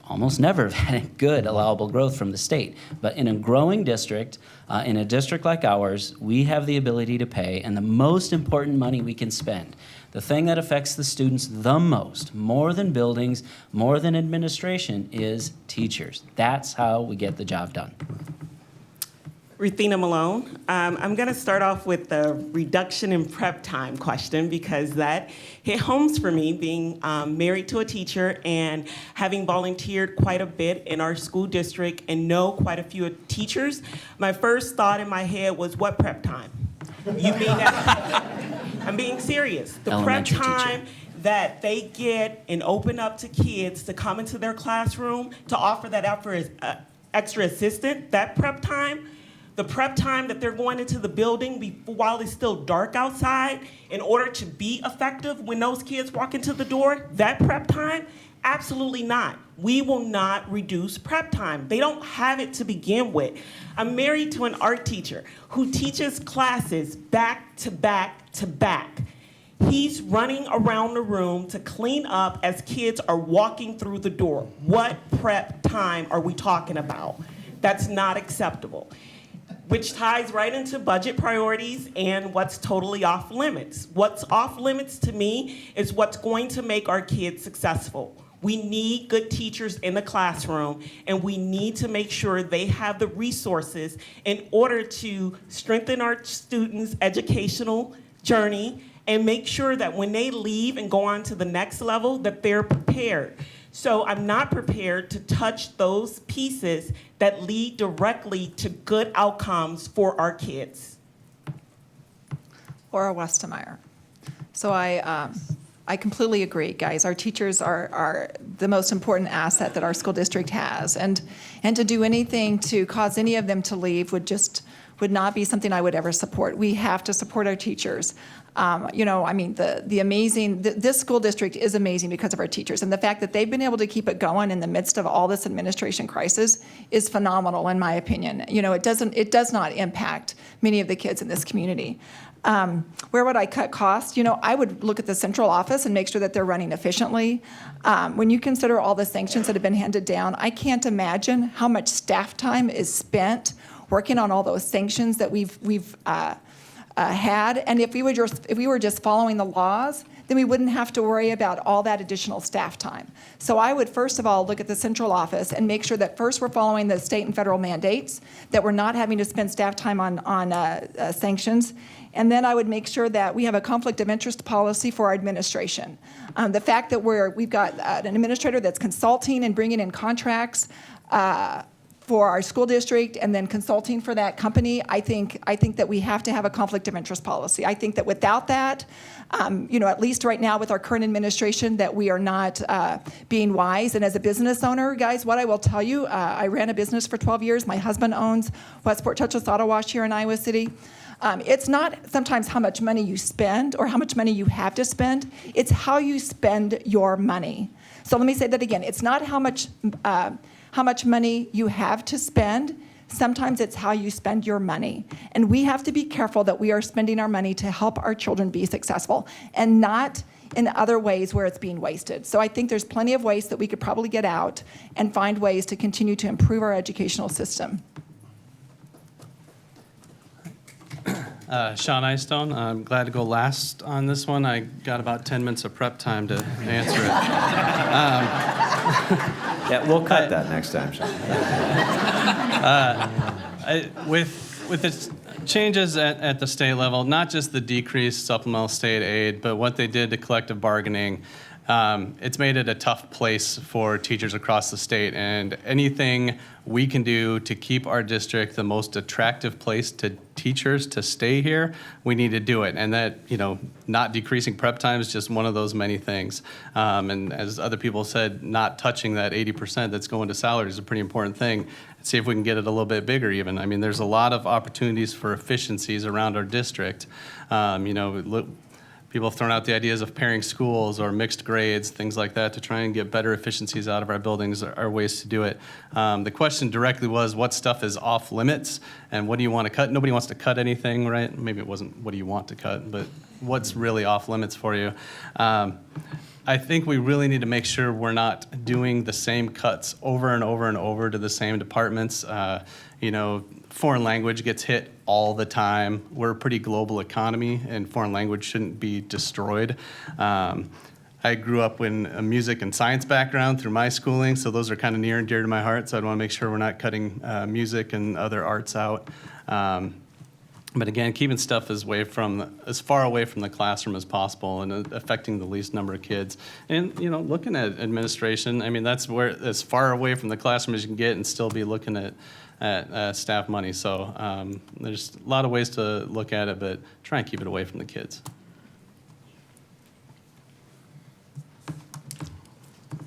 almost never have had good allowable growth from the state. But in a growing district, in a district like ours, we have the ability to pay, and the most important money we can spend, the thing that affects the students the most, more than buildings, more than administration, is teachers. That's how we get the job done. Ruthina Malone. I'm going to start off with the reduction in prep time question because that hit home for me, being married to a teacher and having volunteered quite a bit in our school district and know quite a few teachers. My first thought in my head was, what prep time? You mean that? I'm being serious. The Elementary prep time teacher. that they get and open up to kids to come into their classroom to offer that extra assistant, that prep time, the prep time that they're going into the building while it's still dark outside in order to be effective when those kids walk into the door, that prep time, absolutely not. We will not reduce prep time. They don't have it to begin with. I'm married to an art teacher who teaches classes back to back to back. He's running around the room to clean up as kids are walking through the door. What prep time are we talking about? That's not acceptable. Which ties right into budget priorities and what's totally off limits. What's off limits to me is what's going to make our kids successful. We need good teachers in the classroom, and we need to make sure they have the resources in order to strengthen our students' educational journey and make sure that when they leave and go on to the next level, that they're prepared. So I'm not prepared to touch those pieces that lead directly to good outcomes for our kids. Laura Westemeyer. So I completely agree, guys. Our teachers are the most important asset that our school district has. And to do anything to cause any of them to leave would not be something I would ever support. We have to support our teachers. This school district is amazing because of our teachers. And the fact that they've been able to keep it going in the midst of all this administration crisis is phenomenal, in my opinion. It does not impact many of the kids in this community. Where would I cut costs? I would look at the central office and make sure that they're running efficiently. When you consider all the sanctions that have been handed down, I can't imagine how much staff time is spent working on all those sanctions that we've had. And if we were just following the laws, then we wouldn't have to worry about all that additional staff time. So I would first of all look at the central office and make sure that first we're following the state and federal mandates, that we're not having to spend staff time on sanctions. And then I would make sure that we have a conflict of interest policy for our administration. The fact that we've got an administrator that's consulting and bringing in contracts for our school district and then consulting for that company, I think that we have to have a conflict of interest policy. I think that without that, at least right now with our current administration, that we are not being wise. And as a business owner, guys, what I will tell you, I ran a business for 12 years. My husband owns Westport Touchless Auto Wash here in Iowa City. It's not sometimes how much money you spend or how much money you have to spend. It's how you spend your money. So let me say that again. It's not how much money you have to spend. Sometimes it's how you spend your money. And we have to be careful that we are spending our money to help our children be successful and not in other ways where it's being wasted. So I think there's plenty of ways that we could probably get out and find ways to continue to improve our educational system. Sean Eystone, I'm glad to go last on this one. I got about 10 minutes of prep time to answer it. Yeah, we'll cut that next time, Sean. With the changes at the state level, not just the decreased supplemental state aid, but what they did to collective bargaining, it's made it a tough place for teachers across the state. And anything we can do to keep our district the most attractive place to teachers to stay here, we need to do it. And that, not decreasing prep time is just one of those many things. And as other people said, not touching that 80% that's going to salaries is a pretty important thing. See if we can get it a little bit bigger even. I mean, there's a lot of opportunities for efficiencies around our district. People have thrown out the ideas of pairing schools or mixed grades, things like that, to try and get better efficiencies out of our buildings are ways to do it. The question directly was, what stuff is off limits and what do you want to cut? Nobody wants to cut anything, right? Maybe it wasn't what do you want to cut, but what's really off limits for you? I think we really need to make sure we're not doing the same cuts over and over and over to the same departments. Foreign language gets hit all the time. We're a pretty global economy, and foreign language shouldn't be destroyed. I grew up in a music and science background through my schooling, so those are kind of near and dear to my heart, so I'd want to make sure we're not cutting music and other arts out. But again, keeping stuff as far away from the classroom as possible and affecting the least number of kids. And, looking at administration, I mean, that's where as far away from the classroom as you can get and still be looking at staff money. So there's a lot of ways to look at it, but try and keep it away from the kids.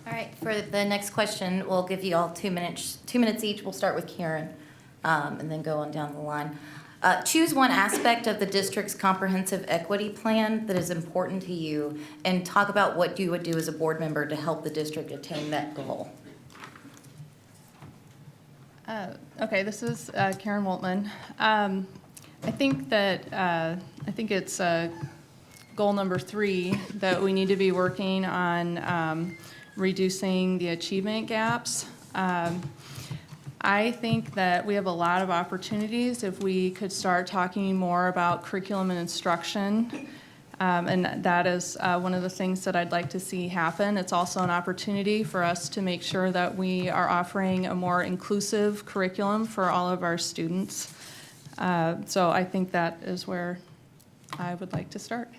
All right, for the next question, we'll give you all 2 minutes. 2 minutes each. We'll start with Karen and then go on down the line. Choose one aspect of the district's comprehensive equity plan that is important to you and talk about what you would do as a board member to help the district attain that goal. Okay, this is Karen Woltman. I think it's goal number 3 that we need to be working on reducing the achievement gaps. I think that we have a lot of opportunities if we could start talking more about curriculum and instruction. And that is one of the things that I'd like to see happen. It's also an opportunity for us to make sure that we are offering a more inclusive curriculum for all of our students. So I think that is where I would like to start.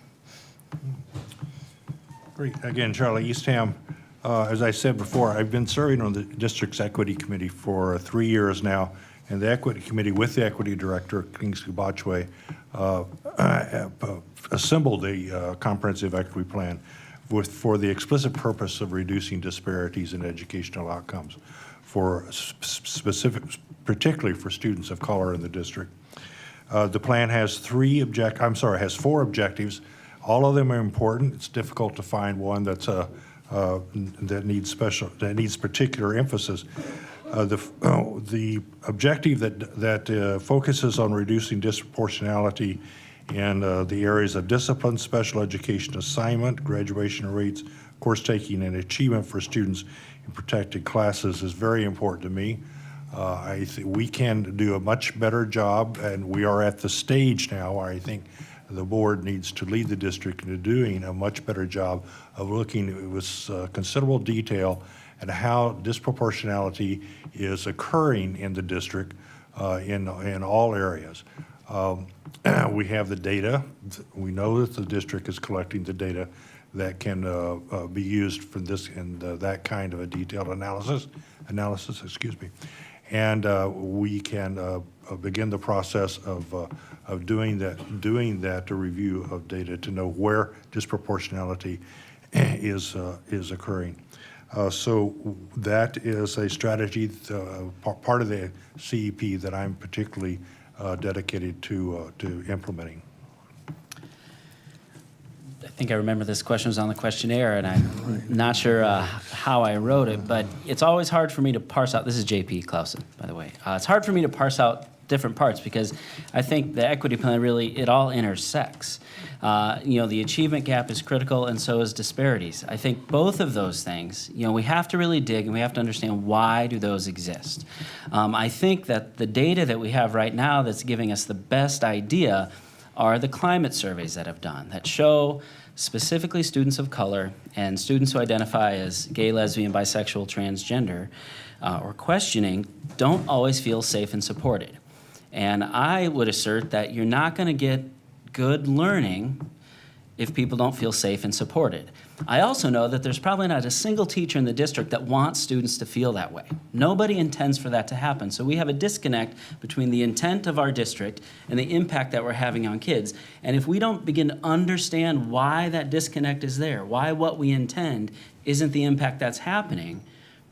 Great. Again, Charlie Eastham. As I said before, I've been serving on the district's equity committee for 3 years now, and the equity committee with the equity director, Kingsley Botchway, assembled a comprehensive equity plan for the explicit purpose of reducing disparities in educational outcomes for particularly for students of color in the district. The plan has 4 objectives. All of them are important. It's difficult to find one that's that needs particular emphasis. The objective that focuses on reducing disproportionality in the areas of discipline, special education assignment, graduation rates, course taking, and achievement for students in protected classes is very important to me. I think we can do a much better job, and we are at the stage now where I think the board needs to lead the district into doing a much better job of looking with considerable detail at how disproportionality is occurring in the district in all areas. We have the data. We know that the district is collecting the data that can be used for this and that kind of a detailed analysis, excuse me. And we can begin the process of doing that to review of data to know where disproportionality is occurring. So that is a strategy, part of the CEP that I'm particularly dedicated to implementing. I think I remember this question was on the questionnaire, and I'm not sure how I wrote it, but it's always hard for me to parse out. This is J.P. Clausen, by the way. It's hard for me to parse out different parts because I think the equity plan really, it all intersects. The achievement gap is critical, and so is disparities. I think both of those things, we have to really dig and we have to understand why do those exist. I think that the data that we have right now that's giving us the best idea are the climate surveys that have done that show specifically students of color and students who identify as gay, lesbian, bisexual, transgender, or questioning don't always feel safe and supported. And I would assert that you're not going to get good learning if people don't feel safe and supported. I also know that there's probably not a single teacher in the district that wants students to feel that way. Nobody intends for that to happen. So we have a disconnect between the intent of our district and the impact that we're having on kids. And if we don't begin to understand why that disconnect is there, why what we intend isn't the impact that's happening,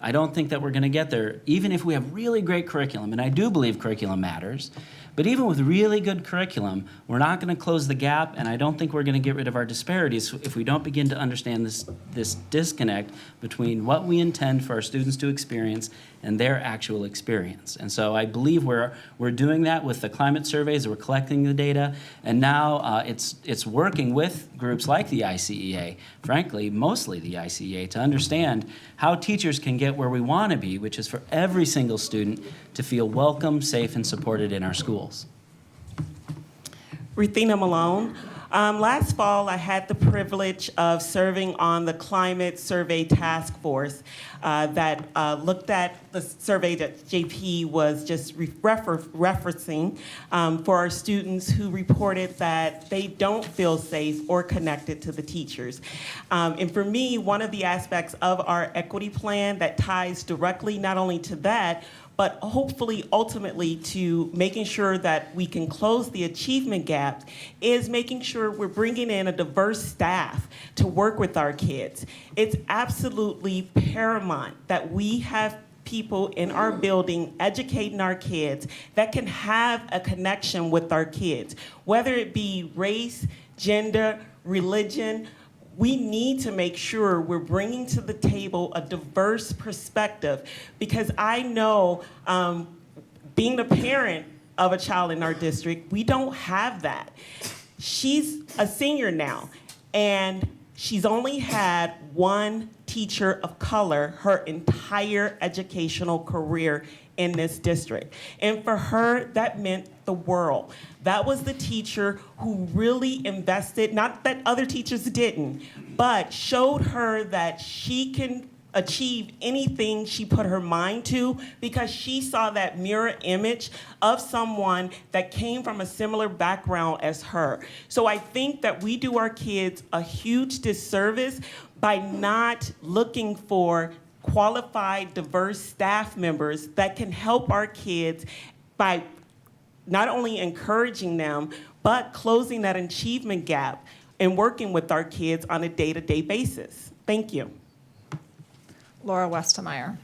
I don't think that we're going to get there, even if we have really great curriculum. And I do believe curriculum matters. But even with really good curriculum, we're not going to close the gap, and I don't think we're going to get rid of our disparities if we don't begin to understand this disconnect between what we intend for our students to experience and their actual experience. And so I believe we're doing that with the climate surveys. We're collecting the data, and now it's working with groups like the ICEA, frankly, mostly the ICEA, to understand how teachers can get where we want to be, which is for every single student to feel welcome, safe, and supported in our schools. Ruthina Malone. Last fall, I had the privilege of serving on the Climate Survey Task Force that looked at the survey that JP was just referencing for our students who reported that they don't feel safe or connected to the teachers. And for me, one of the aspects of our equity plan that ties directly not only to that, but hopefully ultimately to making sure that we can close the achievement gaps is making sure we're bringing in a diverse staff to work with our kids. It's absolutely paramount that we have people in our building educating our kids that can have a connection with our kids, whether it be race, gender, religion. We need to make sure we're bringing to the table a diverse perspective, because I know, being the parent of a child in our district, we don't have that. She's a senior now, and she's only had one teacher of color her entire educational career in this district. And for her, that meant the world. That was the teacher who really invested, not that other teachers didn't, but showed her that she can achieve anything she put her mind to, because she saw that mirror image of someone that came from a similar background as her. So I think that we do our kids a huge disservice by not looking for qualified, diverse staff members that can help our kids by not only encouraging them, but closing that achievement gap and working with our kids on a day-to-day basis. Thank you. Laura Westemeyer.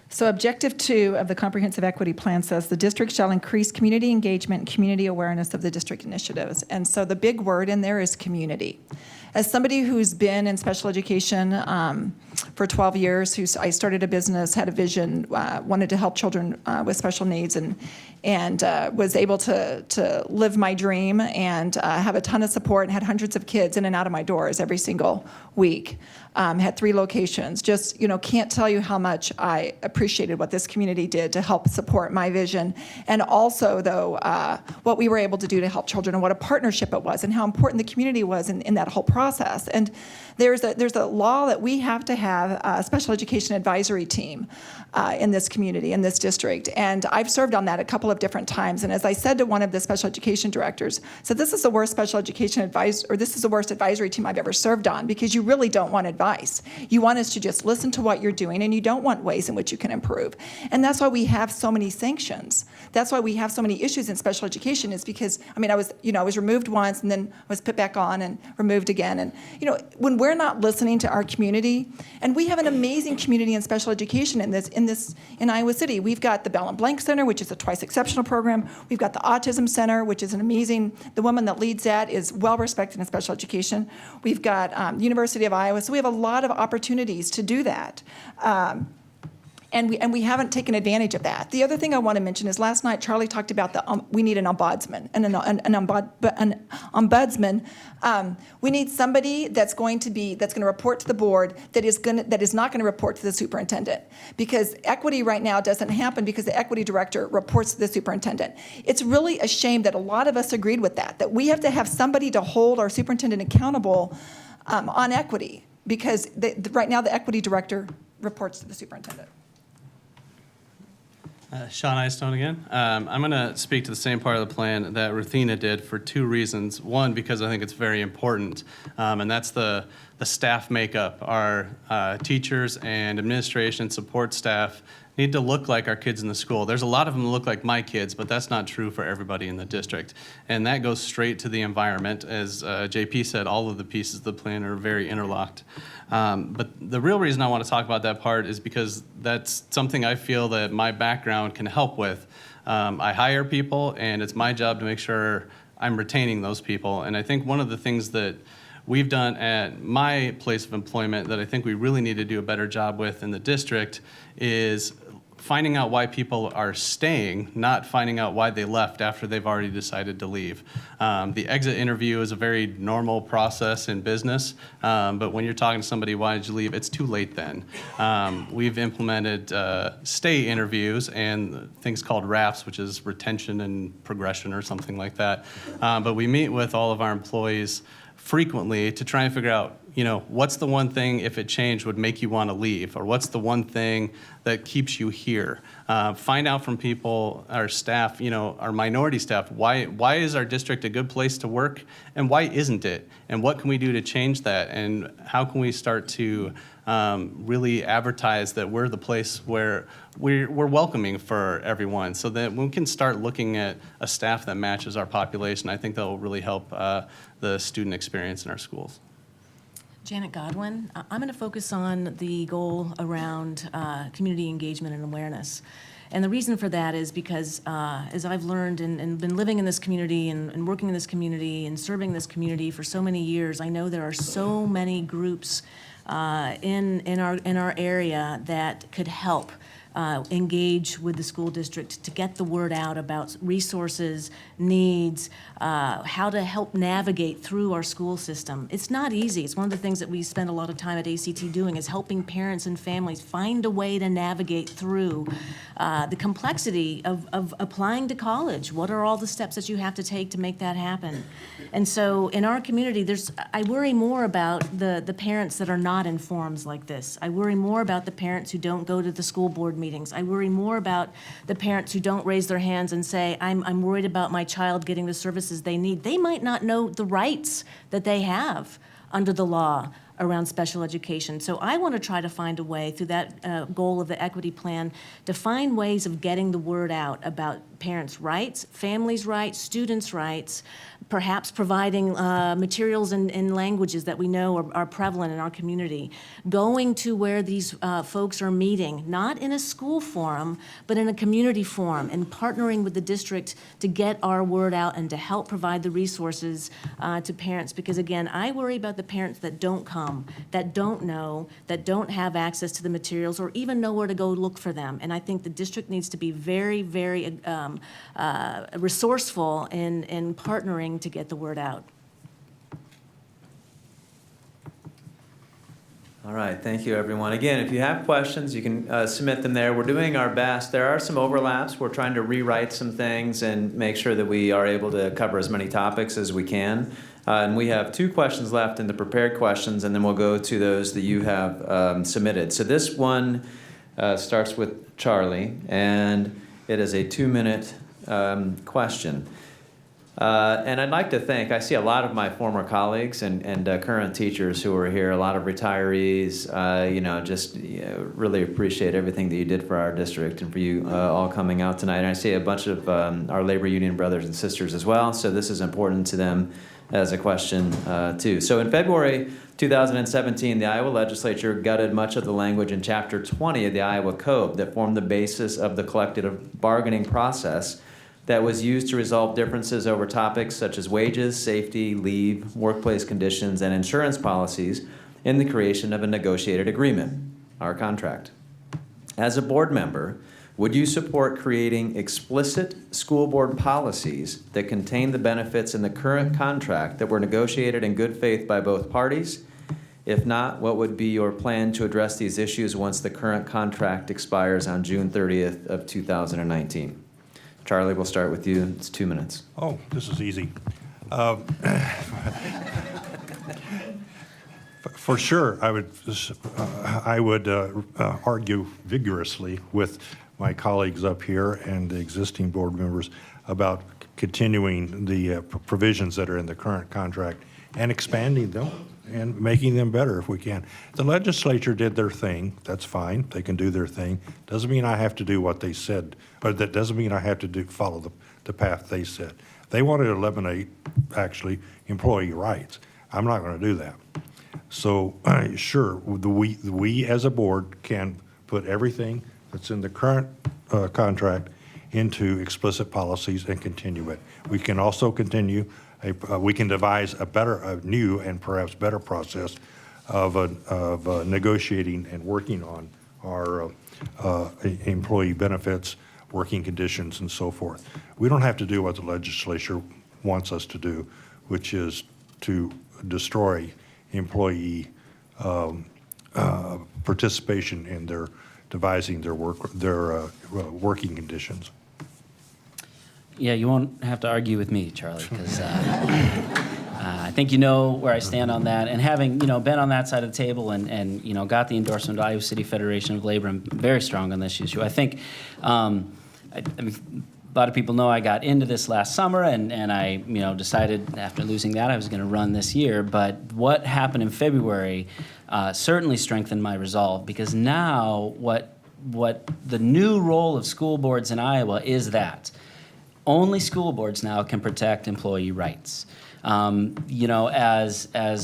So Objective 2 of the Comprehensive Equity Plan says the district shall increase community engagement and community awareness of the district initiatives. And so the big word in there is community. As somebody who's been in special education for 12 years, I started a business, had a vision, wanted to help children with special needs, and was able to live my dream and have a ton of support and had hundreds of kids in and out of my doors every single week. Had 3 locations. Just, can't tell you how much I appreciated what this community did to help support my vision. And also, though, what we were able to do to help children and what a partnership it was and how important the community was in that whole process. And there's a law that we have to have a special education advisory team in this community, in this district. And I've served on that a couple of different times. And as I said to one of the special education directors, said this is the worst special education this is the worst advisory team I've ever served on, because you really don't want advice. You want us to just listen to what you're doing, and you don't want ways in which you can improve. And that's why we have so many sanctions. That's why we have so many issues in special education, is because, I was removed once and then was put back on and removed again. And, when we're not listening to our community, and we have an amazing community in special education in Iowa City. We've got the Bell and Blank Center, which is a twice exceptional program. We've got the Autism Center, which is the woman that leads that is well respected in special education. We've got University of Iowa. So we have a lot of opportunities to do that. And we haven't taken advantage of that. The other thing I want to mention is last night Charlie talked about we need an ombudsman and an ombudsman. We need somebody that's going to report to the board that is not going to report to the superintendent, because equity right now doesn't happen because the equity director reports to the superintendent. It's really a shame that a lot of us agreed with that we have to have somebody to hold our superintendent accountable on equity, because right now the equity director reports to the superintendent. Sean Eystone again. I'm going to speak to the same part of the plan that Ruthina did for 2 reasons. One, because I think it's very important, and that's the staff makeup. Our teachers and administration support staff need to look like our kids in the school. There's a lot of them that look like my kids, but that's not true for everybody in the district. And that goes straight to the environment. As JP said, all of the pieces of the plan are very interlocked. But the real reason I want to talk about that part is because that's something I feel that my background can help with. I hire people, and it's my job to make sure I'm retaining those people. And I think one of the things that we've done at my place of employment that I think we really need to do a better job with in the district is finding out why people are staying, not finding out why they left after they've already decided to leave. The exit interview is a very normal process in business, but when you're talking to somebody, why did you leave? It's too late then. We've implemented stay interviews and things called RAFs, which is retention and progression or something like that. But we meet with all of our employees frequently to try and figure out, what's the one thing, if it changed, would make you want to leave? Or what's the one thing that keeps you here? Find out from people, our staff, our minority staff, why is our district a good place to work and why isn't it? And what can we do to change that? And how can we start to really advertise that we're the place where we're welcoming for everyone, so that we can start looking at a staff that matches our population. I think that will really help the student experience in our schools. Janet Godwin. I'm going to focus on the goal around community engagement and awareness. And the reason for that is because as I've learned and been living in this community and working in this community and serving this community for so many years, I know there are so many groups in our area that could help engage with the school district to get the word out about resources, needs, how to help navigate through our school system. It's not easy. It's one of the things that we spend a lot of time at ACT doing, is helping parents and families find a way to navigate through the complexity of applying to college. What are all the steps that you have to take to make that happen? And so in our community, I worry more about the parents that are not in forums like this. I worry more about the parents who don't go to the school board meetings. I worry more about the parents who don't raise their hands and say, I'm worried about my child getting the services they need. They might not know the rights that they have under the law around special education. So I want to try to find a way through that goal of the equity plan to find ways of getting the word out about parents' rights, families' rights, students' rights, perhaps providing materials in languages that we know are prevalent in our community, going to where these folks are meeting, not in a school forum, but in a community forum, and partnering with the district to get our word out and to help provide the resources to parents. Because again, I worry about the parents that don't come, that don't know, that don't have access to the materials or even know where to go look for them. And I think the district needs to be very, very resourceful in partnering to get the word out. All right, thank you, everyone. Again, if you have questions, you can submit them there. We're doing our best. There are some overlaps. We're trying to rewrite some things and make sure that we are able to cover as many topics as we can. And we have 2 questions left in the prepared questions, and then we'll go to those that you have submitted. So this one starts with Charlie, and it is a 2-minute question. And I'd like to thank, I see a lot of my former colleagues and current teachers who are here, a lot of retirees, really appreciate everything that you did for our district and for you all coming out tonight. And I see a bunch of our labor union brothers and sisters as well, so this is important to them as a question too. So in February 2017, the Iowa legislature gutted much of the language in Chapter 20 of the Iowa Code that formed the basis of the collective bargaining process that was used to resolve differences over topics such as wages, safety, leave, workplace conditions, and insurance policies in the creation of a negotiated agreement, our contract. As a board member, would you support creating explicit school board policies that contain the benefits in the current contract that were negotiated in good faith by both parties? If not, what would be your plan to address these issues once the current contract expires on June 30th of 2019? Charlie, we'll start with you. It's 2 minutes. Oh, this is easy. For sure, I would argue vigorously with my colleagues up here and the existing board members about continuing the provisions that are in the current contract and expanding them and making them better if we can. The legislature did their thing. That's fine. They can do their thing. Doesn't mean I have to do what they said, or that doesn't mean I have to follow the path they said. They wanted to eliminate, actually, employee rights. I'm not going to do that. So, sure, we as a board can put everything that's in the current contract into explicit policies and continue it. We can also continue, we can devise a new and perhaps better process of negotiating and working on our employee benefits, working conditions, and so forth. We don't have to do what the legislature wants us to do, which is to destroy employee participation in their devising their working conditions. Yeah, you won't have to argue with me, Charlie, because I think you know where I stand on that. And having been on that side of the table and got the endorsement of Iowa City Federation of Labor, I'm very strong on this issue. I think I mean, a lot of people know I got into this last summer, and I decided after losing that I was going to run this year. But what happened in February certainly strengthened my resolve, because now what the new role of school boards in Iowa is that only school boards now can protect employee rights. As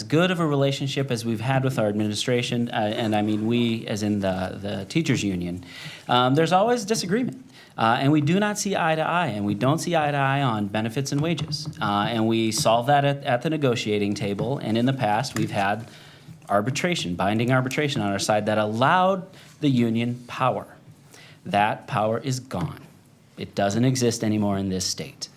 good of a relationship as we've had with our administration, and I mean we as in the teachers union, there's always disagreement. And we do not see eye to eye, and we don't see eye to eye on benefits and wages. And we solve that at the negotiating table, and in the past we've had arbitration, binding arbitration on our side that allowed the union power. That power is gone. It doesn't exist anymore in this state.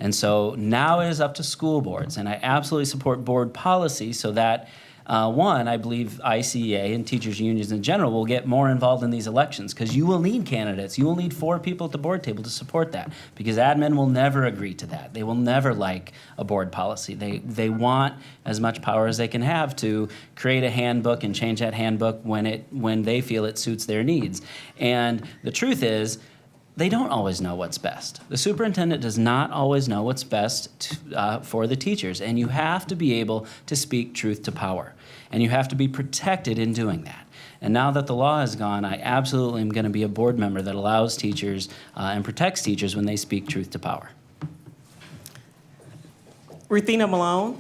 And so now it is up to school boards, and I absolutely support board policy so that, one, I believe ICEA and teachers unions in general will get more involved in these elections, because you will need candidates. You will need 4 people at the board table to support that, because admin will never agree to that. They will never like a board policy. They want as much power as they can have to create a handbook and change that handbook when they feel it suits their needs. And the truth is, they don't always know what's best. The superintendent does not always know what's best for the teachers, and you have to be able to speak truth to power. and you have to be protected in doing that. And now that the law is gone, I absolutely am going to be a board member that allows teachers and protects teachers when they speak truth to power. Ruthina Malone.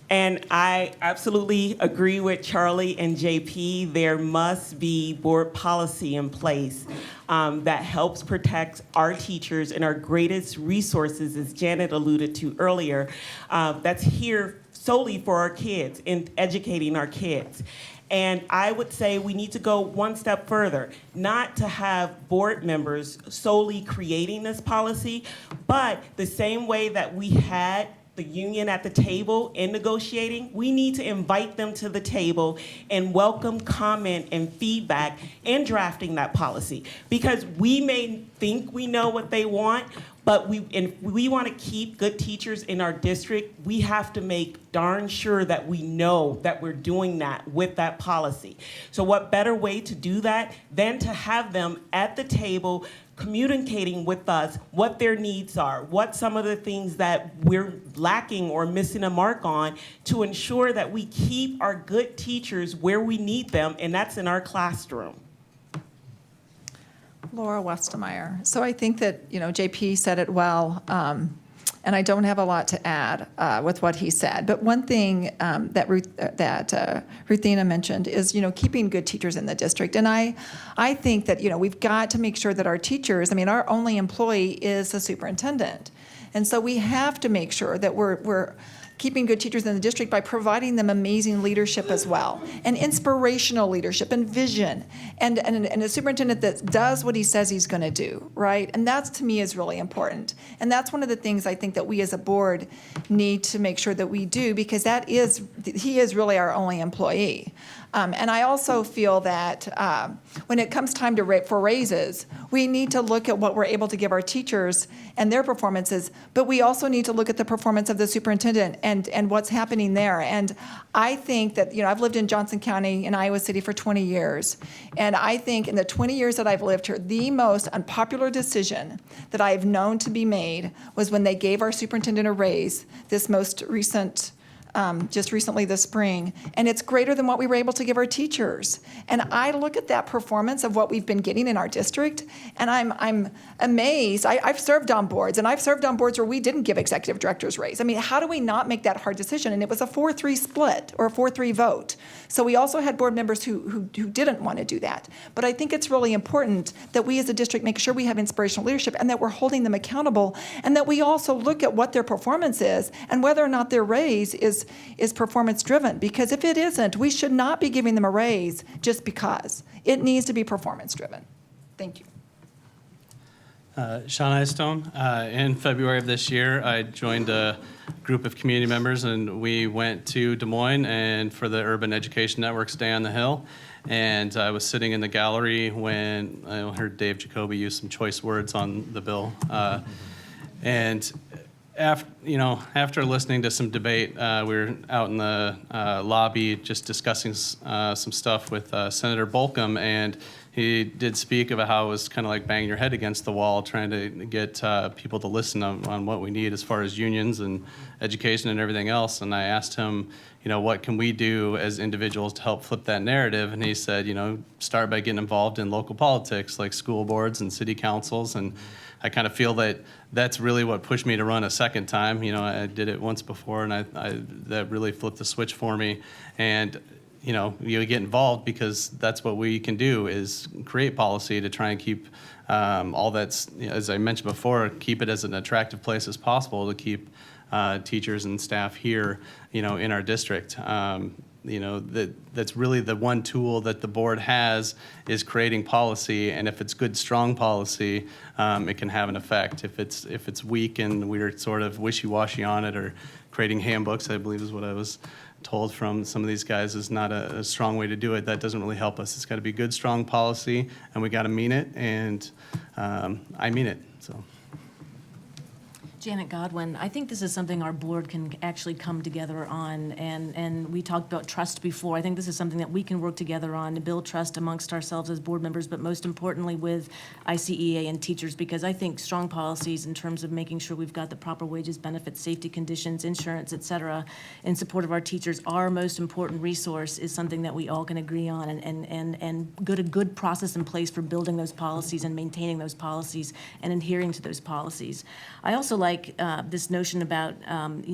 And I absolutely agree with Charlie and JP. There must be board policy in place that helps protect our teachers and our greatest resources, as Janet alluded to earlier, that's here solely for our kids and educating our kids. And I would say we need to go one step further, not to have board members solely creating this policy, but the same way that we had the union at the table in negotiating, we need to invite them to the table and welcome comment and feedback in drafting that policy. Because we may think we know what they want, but if we want to keep good teachers in our district, we have to make darn sure that we know that we're doing that with that policy. So what better way to do that than to have them at the table communicating with us what their needs are, what some of the things that we're lacking or missing a mark on, to ensure that we keep our good teachers where we need them, and that's in our classroom. Laura Westemeyer. So I think that, JP said it well, and I don't have a lot to add with what he said. But one thing that Ruthina mentioned is, keeping good teachers in the district. And I think that, we've got to make sure that our teachers, our only employee is the superintendent. And so we have to make sure that we're keeping good teachers in the district by providing them amazing leadership as well, and inspirational leadership and vision, and a superintendent that does what he says he's going to do, right? And that's, to me, is really important. And that's one of the things I think that we as a board need to make sure that we do, because he is really our only employee. And I also feel that when it comes time for raises, we need to look at what we're able to give our teachers and their performances, but we also need to look at the performance of the superintendent and what's happening there. And I think that, I've lived in Johnson County in Iowa City for 20 years, and I think in the 20 years that I've lived here, the most unpopular decision that I've known to be made was when they gave our superintendent a raise this most recent just recently this spring, and it's greater than what we were able to give our teachers. And I look at that performance of what we've been getting in our district, and I'm amazed. I've served on boards, and I've served on boards where we didn't give executive directors raise. How do we not make that hard decision? And it was a 4-3 split or a 4-3 vote. So we also had board members who didn't want to do that. But I think it's really important that we as a district make sure we have inspirational leadership and that we're holding them accountable, and that we also look at what their performance is and whether or not their raise is performance driven. Because if it isn't, we should not be giving them a raise just because. It needs to be performance driven. Thank you. Sean Eystone. In February of this year, I joined a group of community members, and we went to Des Moines and for the Urban Education Network's Day on the Hill. And I was sitting in the gallery when I heard Dave Jacoby use some choice words on the bill. And after listening to some debate, we were out in the lobby just discussing some stuff with Senator Bolcom, and he did speak about how it was kind of like banging your head against the wall, trying to get people to listen on what we need as far as unions and education and everything else. And I asked him, what can we do as individuals to help flip that narrative? And he said, start by getting involved in local politics like school boards and city councils. And I kind of feel that that's really what pushed me to run a second time. I did it once before, and that really flipped the switch for me. And you get involved because that's what we can do, is create policy to try and keep all that's, as I mentioned before, keep it as an attractive place as possible to keep teachers and staff here, in our district. That's really the one tool that the board has, is creating policy, and if it's good, strong policy, it can have an effect. If it's weak and we're sort of wishy-washy on it, or creating handbooks, I believe is what I was told from some of these guys, is not a strong way to do it. That doesn't really help us. It's got to be good, strong policy, and we got to mean it, and I mean it. So. Janet Godwin, I think this is something our board can actually come together on, and we talked about trust before. I think this is something that we can work together on to build trust amongst ourselves as board members, but most importantly with ICEA and teachers, because I think strong policies in terms of making sure we've got the proper wages, benefits, safety conditions, insurance, et cetera, in support of our teachers, our most important resource is something that we all can agree on, and get a good process in place for building those policies and maintaining those policies and adhering to those policies. I also like this notion about,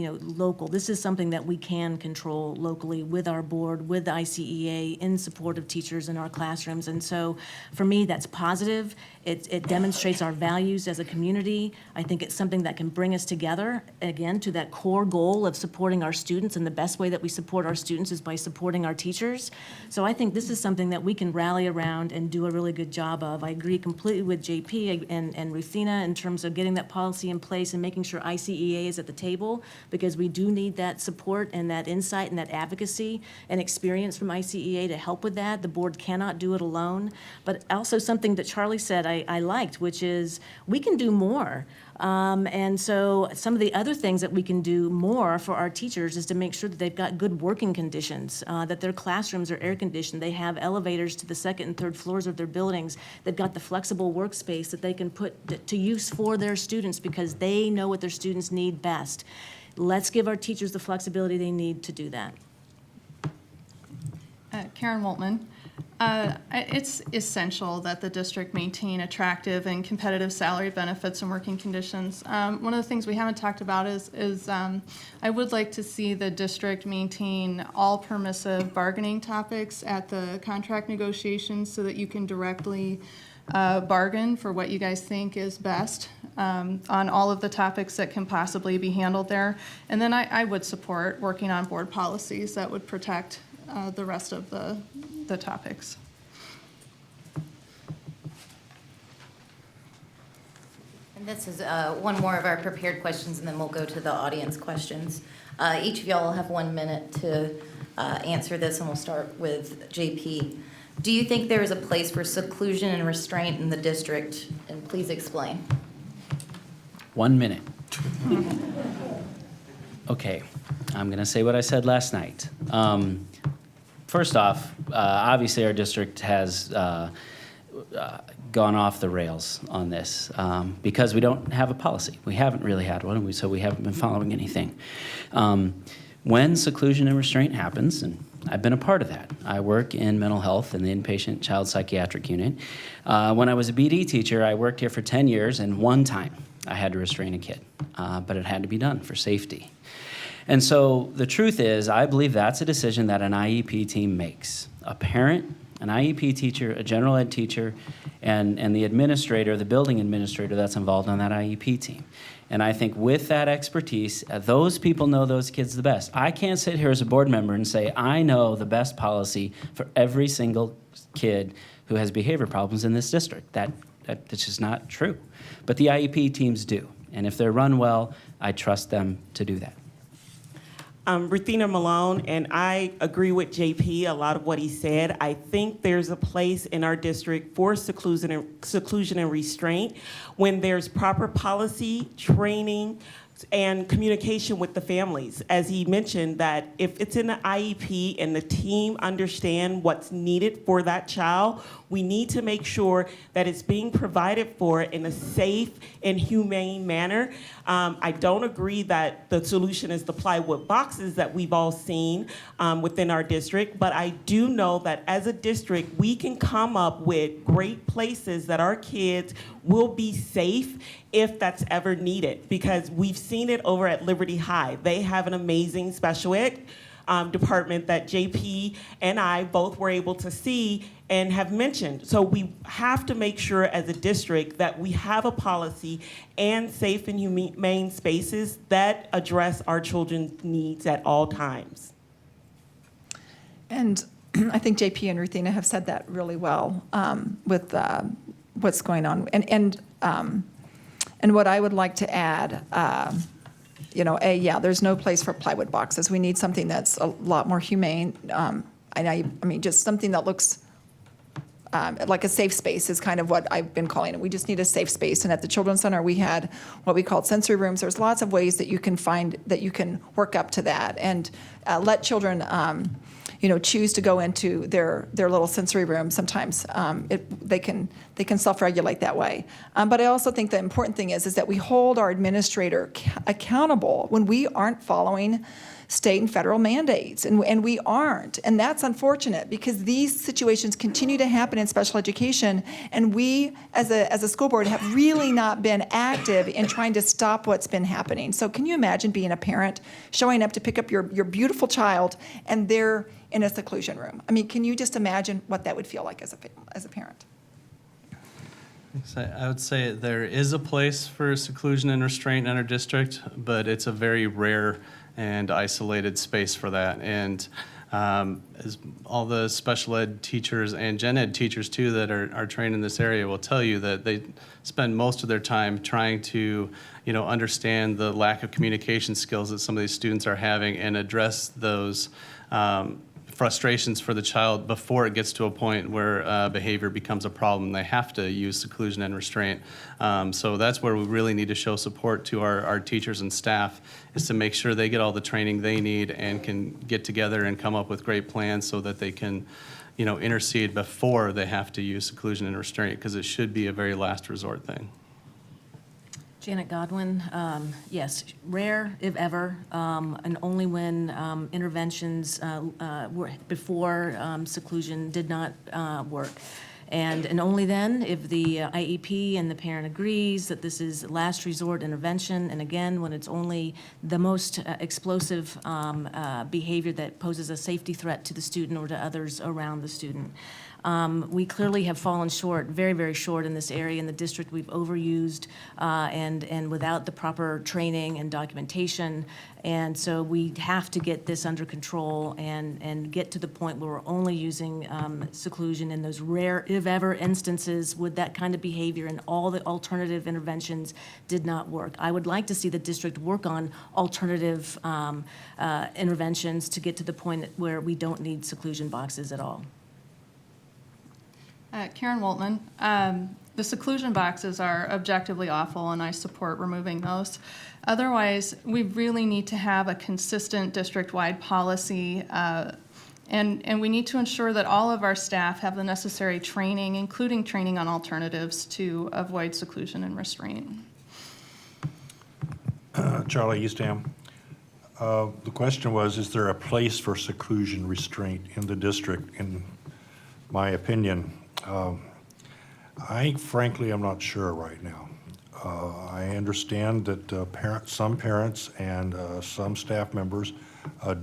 local. This is something that we can control locally with our board, with the ICEA, in support of teachers in our classrooms. And so, for me, that's positive. It demonstrates our values as a community. I think it's something that can bring us together, again, to that core goal of supporting our students, and the best way that we support our students is by supporting our teachers. So I think this is something that we can rally around and do a really good job of. I agree completely with JP and Ruthina in terms of getting that policy in place and making sure ICEA is at the table, because we do need that support and that insight and that advocacy and experience from ICEA to help with that. The board cannot do it alone. But also something that Charlie said I liked, which is we can do more. And so some of the other things that we can do more for our teachers is to make sure that they've got good working conditions, that their classrooms are air conditioned, they have elevators to the second and third floors of their buildings, they've got the flexible workspace that they can put to use for their students because they know what their students need best. Let's give our teachers the flexibility they need to do that. Karen Woltman. It's essential that the district maintain attractive and competitive salary benefits and working conditions. One of the things we haven't talked about is I would like to see the district maintain all permissive bargaining topics at the contract negotiations so that you can directly bargain for what you guys think is best on all of the topics that can possibly be handled there. And then I would support working on board policies that would protect the rest of the topics. And this is one more of our prepared questions, and then we'll go to the audience questions. Each of y'all will have 1 minute to answer this, and we'll start with JP. Do you think there is a place for seclusion and restraint in the district? And please explain. 1 minute. Okay, I'm going to say what I said last night. First off, obviously our district has gone off the rails on this because we don't have a policy. We haven't really had one, so we haven't been following anything. When seclusion and restraint happens, and I've been a part of that. I work in mental health in the inpatient child psychiatric unit. When I was a BD teacher, I worked here for 10 years, and one time I had to restrain a kid, but it had to be done for safety. And so the truth is, I believe that's a decision that an IEP team makes. A parent, an IEP teacher, a general ed teacher, and the administrator, the building administrator that's involved on that IEP team. And I think with that expertise, those people know those kids the best. I can't sit here as a board member and say, I know the best policy for every single kid who has behavior problems in this district. That's just not true. But the IEP teams do. And if they're run well, I trust them to do that. Ruthina Malone, and I agree with JP, a lot of what he said. I think there's a place in our district for seclusion and restraint when there's proper policy, training, and communication with the families. As he mentioned, that if it's in the IEP and the team understand what's needed for that child, we need to make sure that it's being provided for in a safe and humane manner. I don't agree that the solution is the plywood boxes that we've all seen within our district, but I do know that as a district, we can come up with great places that our kids will be safe if that's ever needed, because we've seen it over at Liberty High. They have an amazing special ed department that JP and I both were able to see and have mentioned. So we have to make sure as a district that we have a policy and safe and humane spaces that address our children's needs at all times. And I think JP and Ruthina have said that really well with what's going on. And what I would like to add, there's no place for plywood boxes. We need something that's a lot more humane. I mean, just something that looks like a safe space is kind of what I've been calling it. We just need a safe space. And at the Children's Center, we had what we called sensory rooms. There's lots of ways that you can find, that you can work up to that and let children choose to go into their little sensory room. Sometimes they can self-regulate that way. But I also think the important thing is that we hold our administrator accountable when we aren't following state and federal mandates, and we aren't. And that's unfortunate because these situations continue to happen in special education, and we, as a school board, have really not been active in trying to stop what's been happening. So can you imagine being a parent, showing up to pick up your beautiful child, and they're in a seclusion room? I mean, can you just imagine what that would feel like as a parent? So I would say there is a place for seclusion and restraint in our district, but it's a very rare and isolated space for that. And as all the special ed teachers and gen ed teachers too that are trained in this area will tell you, that they spend most of their time trying to understand the lack of communication skills that some of these students are having and address those frustrations for the child before it gets to a point where behavior becomes a problem. They have to use seclusion and restraint. So that's where we really need to show support to our teachers and staff, is to make sure they get all the training they need and can get together and come up with great plans so that they can intercede before they have to use seclusion and restraint, because it should be a very last resort thing. Janet Godwin, yes, rare if ever, and only when interventions were before seclusion did not work. And only then if the IEP and the parent agrees that this is last resort intervention, and again, when it's only the most explosive behavior that poses a safety threat to the student or to others around the student. We clearly have fallen short, very, very short in this area. In the district, we've overused and without the proper training and documentation. And so we have to get this under control and get to the point where we're only using seclusion in those rare, if ever, instances with that kind of behavior, and all the alternative interventions did not work. I would like to see the district work on alternative interventions to get to the point where we don't need seclusion boxes at all. Karen Woltman. The seclusion boxes are objectively awful, and I support removing those. Otherwise, we really need to have a consistent district-wide policy, and we need to ensure that all of our staff have the necessary training, including training on alternatives, to avoid seclusion and restraint. Charlie Eastham. The question was, is there a place for seclusion restraint in the district? In my opinion, I frankly am not sure right now. I understand that some parents and some staff members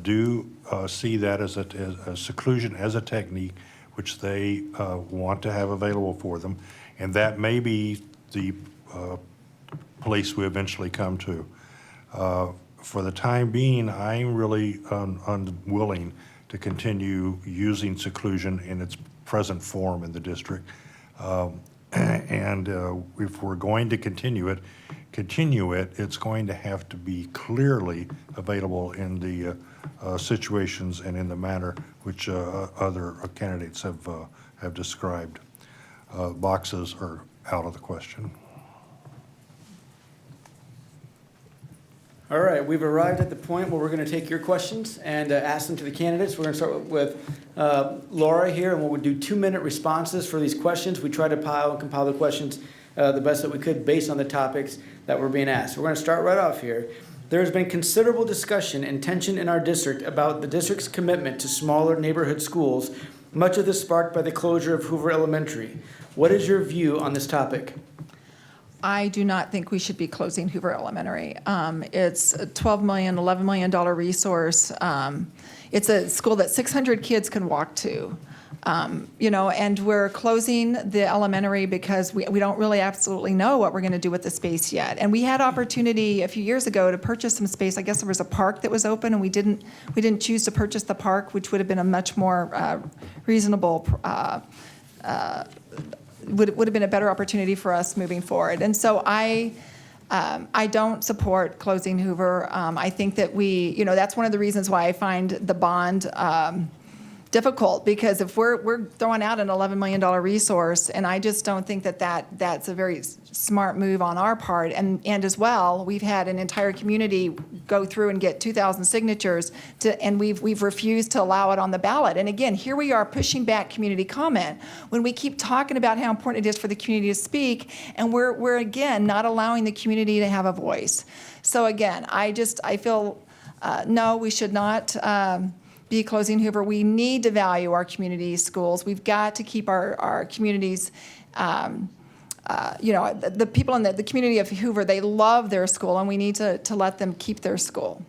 do see that as a seclusion as a technique which they want to have available for them, and that may be the place we eventually come to. For the time being, I'm really unwilling to continue using seclusion in its present form in the district. And if we're going to continue it, it's going to have to be clearly available in the situations and in the manner which other candidates have described. Boxes are out of the question. All right, we've arrived at the point where we're going to take your questions and ask them to the candidates. We're going to start with Laura here, and we'll do 2-minute responses for these questions. We try to compile the questions the best that we could based on the topics that were being asked. We're going to start right off here. There has been considerable discussion and tension in our district about the district's commitment to smaller neighborhood schools, much of this sparked by the closure of Hoover Elementary. What is your view on this topic? I do not think we should be closing Hoover Elementary. It's a $12 million, $11 million resource. It's a school that 600 kids can walk to. And we're closing the elementary because we don't really absolutely know what we're going to do with the space yet. And we had opportunity a few years ago to purchase some space. I guess there was a park that was open, and we didn't choose to purchase the park, which would have been a much more reasonable would have been a better opportunity for us moving forward. And so I don't support closing Hoover. I think that that's one of the reasons why I find the bond difficult, because if we're throwing out an $11 million resource, and I just don't think that's a very smart move on our part. And as well, we've had an entire community go through and get 2,000 signatures and we've refused to allow it on the ballot. And again, here we are pushing back community comment when we keep talking about how important it is for the community to speak, and we're again not allowing the community to have a voice. So again, I feel no, we should not be closing Hoover. We need to value our community schools. We've got to keep our communities, the people in the community of Hoover, they love their school, and we need to let them keep their school.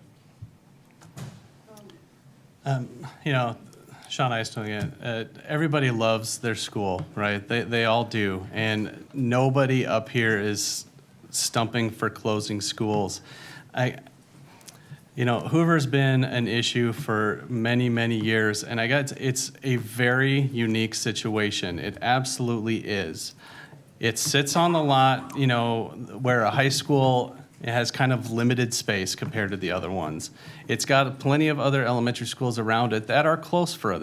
Sean Eiston again. Everybody loves their school, right? They all do. And nobody up here is stumping for closing schools. Hoover's been an issue for many, many years, and it's a very unique situation. It absolutely is. It sits on the lot, where a high school has kind of limited space compared to the other ones. It's got plenty of other elementary schools around it that are close for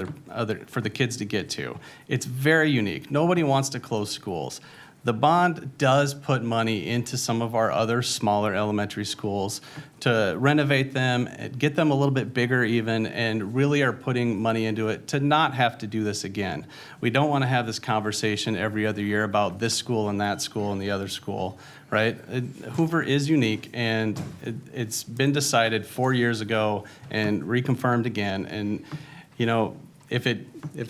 for the kids to get to. It's very unique. Nobody wants to close schools. The bond does put money into some of our other smaller elementary schools to renovate them, get them a little bit bigger even, and really are putting money into it to not have to do this again. We don't want to have this conversation every other year about this school and that school and the other school, right? Hoover is unique, and it's been decided 4 years ago and reconfirmed again. And, if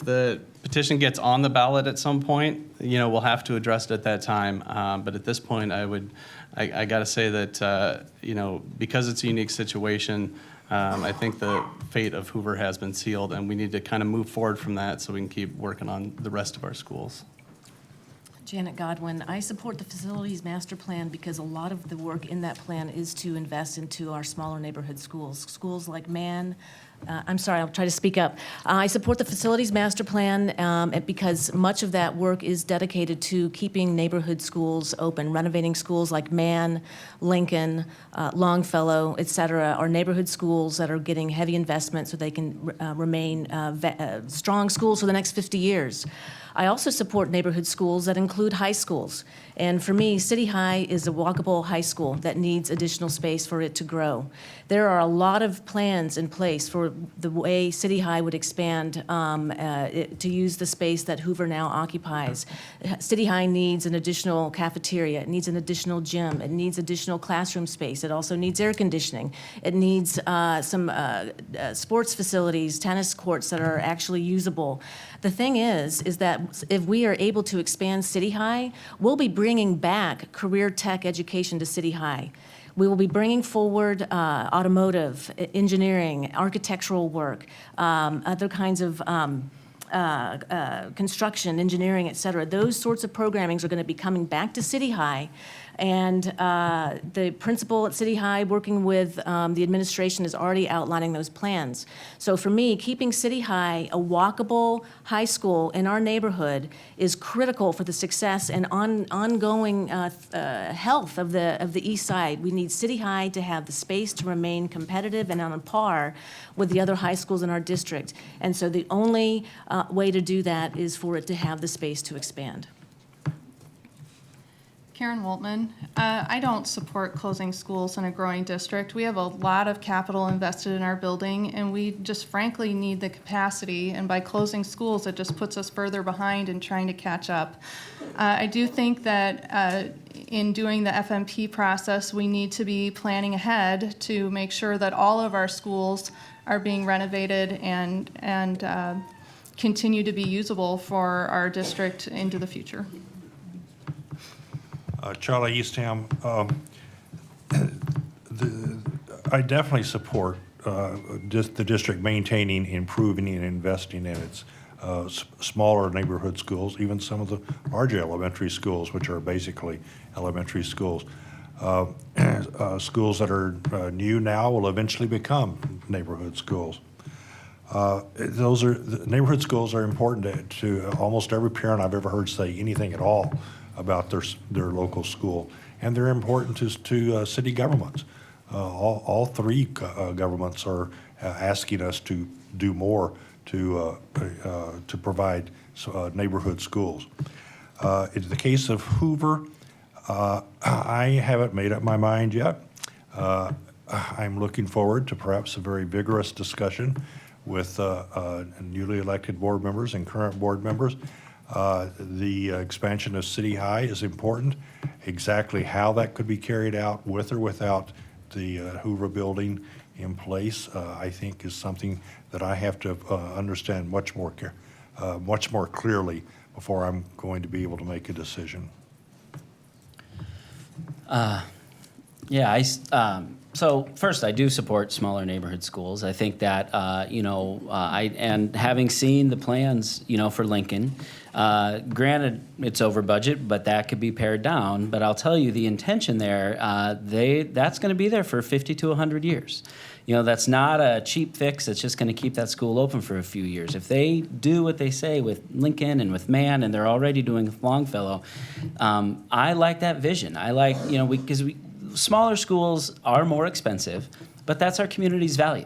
the petition gets on the ballot at some point, we'll have to address it at that time. But at this point, I got to say that, because it's a unique situation, I think the fate of Hoover has been sealed, and we need to kind of move forward from that so we can keep working on the rest of our schools. Janet Godwin, I support the facilities master plan because a lot of the work in that plan is to invest into our smaller neighborhood schools. Schools like I'm sorry, I'll try to speak up. I support the facilities master plan because much of that work is dedicated to keeping neighborhood schools open, renovating schools like Mann, Lincoln, Longfellow, et cetera, are neighborhood schools that are getting heavy investment so they can remain strong schools for the next 50 years. I also support neighborhood schools that include high schools. And for me, City High is a walkable high school that needs additional space for it to grow. There are a lot of plans in place for the way City High would expand to use the space that Hoover now occupies. City High needs an additional cafeteria. It needs an additional gym. It needs additional classroom space. It also needs air conditioning. It needs some sports facilities, tennis courts that are actually usable. The thing is that if we are able to expand City High, we'll be bringing back career tech education to City High. We will be bringing forward automotive, engineering, architectural work, other kinds of construction, engineering, et cetera. Those sorts of programmings are going to be coming back to City High. And the principal at City High, working with the administration, is already outlining those plans. So for me, keeping City High a walkable high school in our neighborhood is critical for the success and ongoing health of the East Side. We need City High to have the space to remain competitive and on a par with the other high schools in our district. And so the only way to do that is for it to have the space to expand. Karen Woltman. I don't support closing schools in a growing district. We have a lot of capital invested in our building, and we just frankly need the capacity, and by closing schools, it just puts us further behind in trying to catch up. I do think that in doing the FMP process, we need to be planning ahead to make sure that all of our schools are being renovated and continue to be usable for our district into the future. Charlie Eastham, I definitely support the district maintaining, improving, and investing in its smaller neighborhood schools, even some of the larger elementary schools, which are basically elementary schools. Schools that are new now will eventually become neighborhood schools. Neighborhood schools are important to almost every parent I've ever heard say anything at all about their local school, and they're important to city governments. All three governments are asking us to do more to provide neighborhood schools. In the case of Hoover, I haven't made up my mind yet. I'm looking forward to perhaps a very vigorous discussion with newly elected board members and current board members. The expansion of City High is important. Exactly how that could be carried out with or without the Hoover building in place, I think is something that I have to understand much more clearly before I'm going to be able to make a decision. So first, I do support smaller neighborhood schools. I think that, and having seen the plans, for Lincoln, granted, it's over budget, but that could be pared down. But I'll tell you, the intention there, that's going to be there for 50 to 100 years. That's not a cheap fix that's just going to keep that school open for a few years. If they do what they say with Lincoln and with Mann, and they're already doing Longfellow, I like that vision. I like, because smaller schools are more expensive, but that's our community's value.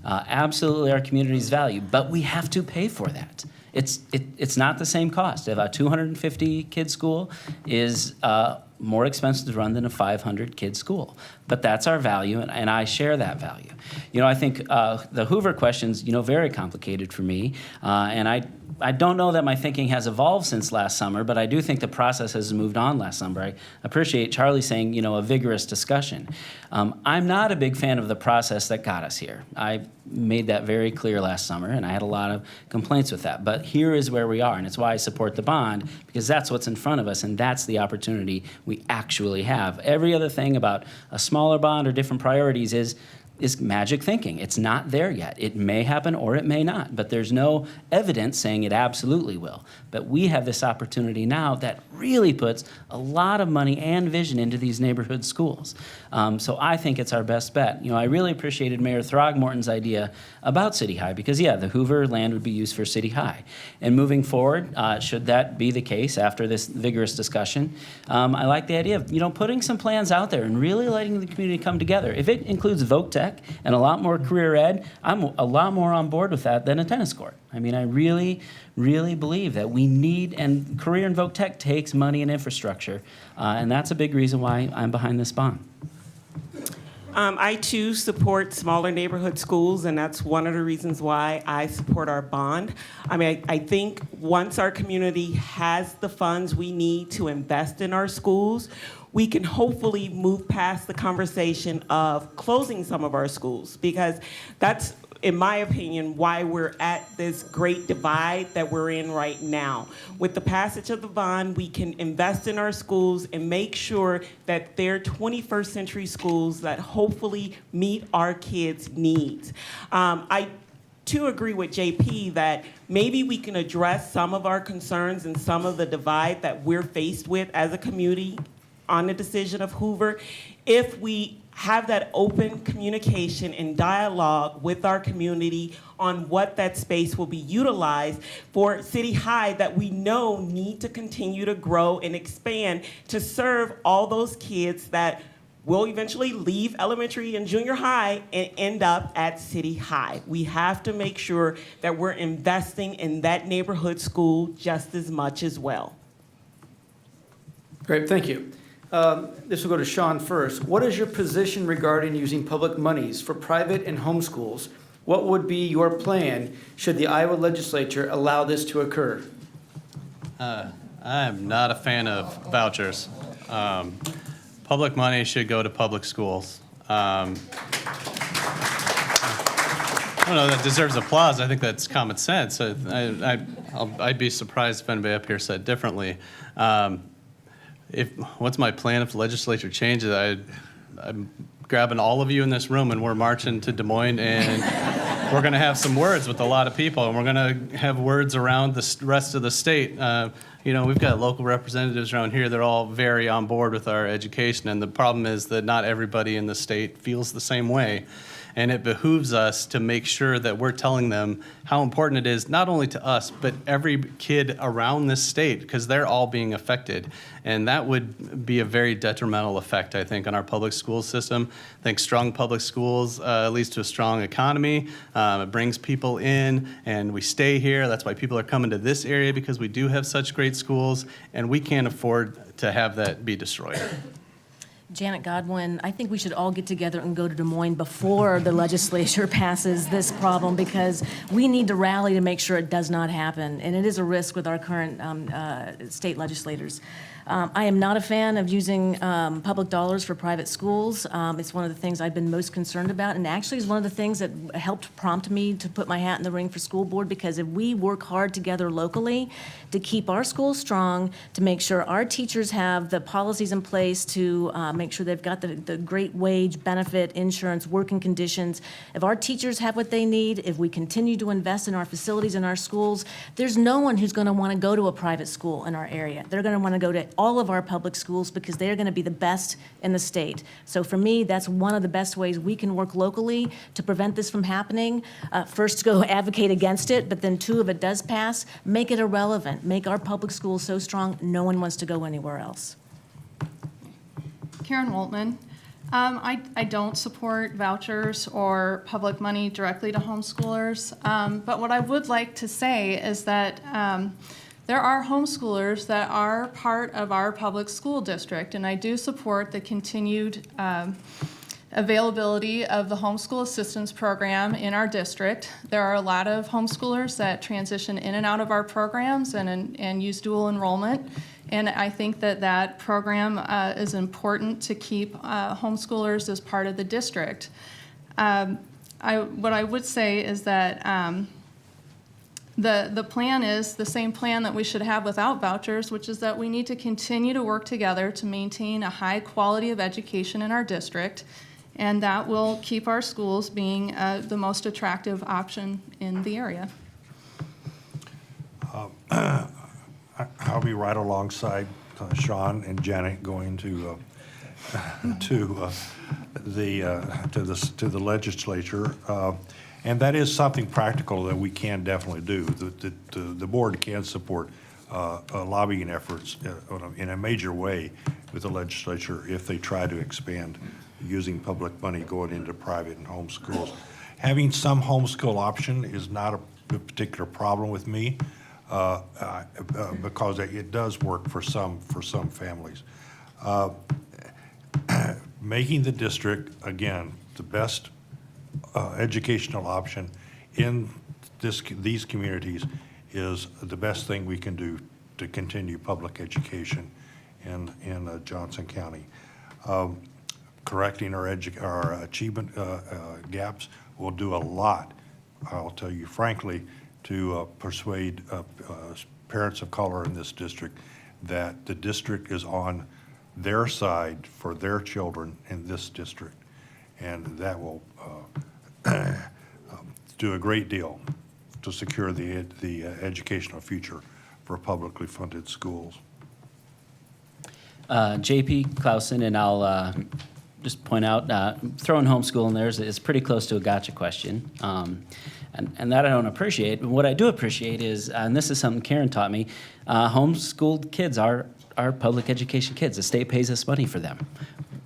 Absolutely our community's value, but we have to pay for that. It's not the same cost. If a 250-kid school is more expensive to run than a 500-kid school. But that's our value, and I share that value. I think the Hoover question's, very complicated for me, and I don't know that my thinking has evolved since last summer, but I do think the process has moved on last summer. I appreciate Charlie saying, a vigorous discussion. I'm not a big fan of the process that got us here. I made that very clear last summer, and I had a lot of complaints with that. But here is where we are, and it's why I support the bond, because that's what's in front of us, and that's the opportunity we actually have. Every other thing about a smaller bond or different priorities is magic thinking. It's not there yet. It may happen or it may not, but there's no evidence saying it absolutely will. But we have this opportunity now that really puts a lot of money and vision into these neighborhood schools. So I think it's our best bet. I really appreciated Mayor Throgmorton's idea about City High because, the Hoover land would be used for City High. And moving forward, should that be the case after this vigorous discussion, I like the idea of, putting some plans out there and really letting the community come together. If it includes voc tech and a lot more career ed, I'm a lot more on board with that than a tennis court. I really, really believe that we need, and career and voc tech takes money and infrastructure, and that's a big reason why I'm behind this bond. I too support smaller neighborhood schools, and that's one of the reasons why I support our bond. I think once our community has the funds we need to invest in our schools, we can hopefully move past the conversation of closing some of our schools, because that's, in my opinion, why we're at this great divide that we're in right now. With the passage of the bond, we can invest in our schools and make sure that they're 21st century schools that hopefully meet our kids' needs. I too agree with JP that maybe we can address some of our concerns and some of the divide that we're faced with as a community on the decision of Hoover if we have that open communication and dialogue with our community on what that space will be utilized for City High that we know need to continue to grow and expand to serve all those kids that will eventually leave elementary and junior high and end up at City High. We have to make sure that we're investing in that neighborhood school just as much as well. Great, thank you. This will go to Sean first. What is your position regarding using public monies for private and home schools? What would be your plan should the Iowa legislature allow this to occur? I am not a fan of vouchers. Public money should go to public schools. I don't know, that deserves applause. I think that's common sense. I'd be surprised if anybody up here said differently. What's my plan if the legislature changes? I'm grabbing all of you in this room and we're marching to Des Moines and we're going to have some words with a lot of people and we're going to have words around the rest of the state. You know, we've got local representatives around here. They're all very on board with our education. And the problem is that not everybody in the state feels the same way. And it behooves us to make sure that we're telling them how important it is, not only to us, but every kid around this state, because they're all being affected. And that would be a very detrimental effect, I think, on our public school system. I think strong public schools leads to a strong economy. It brings people in, and we stay here. That's why people are coming to this area, because we do have such great schools, and we can't afford to have that be destroyed. Janet Godwin, I think we should all get together and go to Des Moines before the legislature passes this problem, because we need to rally to make sure it does not happen. And it is a risk with our current state legislators. I am not a fan of using public dollars for private schools. It's one of the things I've been most concerned about, and actually is one of the things that helped prompt me to put my hat in the ring for school board, because if we work hard together locally to keep our schools strong, to make sure our teachers have the policies in place to make sure they've got the great wage, benefit, insurance, working conditions, if our teachers have what they need, if we continue to invest in our facilities in our schools, there's no one who's going to want to go to a private school in our area. They're going to want to go to all of our public schools, because they're going to be the best in the state. So for me, that's one of the best ways we can work locally to prevent this from happening. First, go advocate against it, but then two, if it does pass, make it irrelevant. Make our public schools so strong, no one wants to go anywhere else. Karen Woltman. I don't support vouchers or public money directly to homeschoolers, but what I would like to say is that there are homeschoolers that are part of our public school district, and I do support the continued availability of the homeschool assistance program in our district. There are a lot of homeschoolers that transition in and out of our programs and use dual enrollment, and I think that program is important to keep homeschoolers as part of the district. What I would say is that the plan is the same plan that we should have without vouchers, which is that we need to continue to work together to maintain a high quality of education in our district, and that will keep our schools being the most attractive option in the area. I'll be right alongside Sean and Janet going to the legislature. And that is something practical that we can definitely do. The board can support lobbying efforts in a major way with the legislature if they try to expand using public money going into private and home schools. Having some homeschool option is not a particular problem with me because it does work for some families. Making the district, again, the best educational option in these communities is the best thing we can do to continue public education in Johnson County. Correcting our achievement gaps will do a lot, I'll tell you frankly, to persuade parents of color in this district that the district is on their side for their children in this district. And that will do a great deal to secure the educational future for publicly funded schools. JP Clausen, and I'll just point out, throwing homeschool in there is pretty close to a gotcha question. And that I don't appreciate. What I do appreciate is, and this is something Karen taught me, homeschooled kids are public education kids. The state pays us money for them.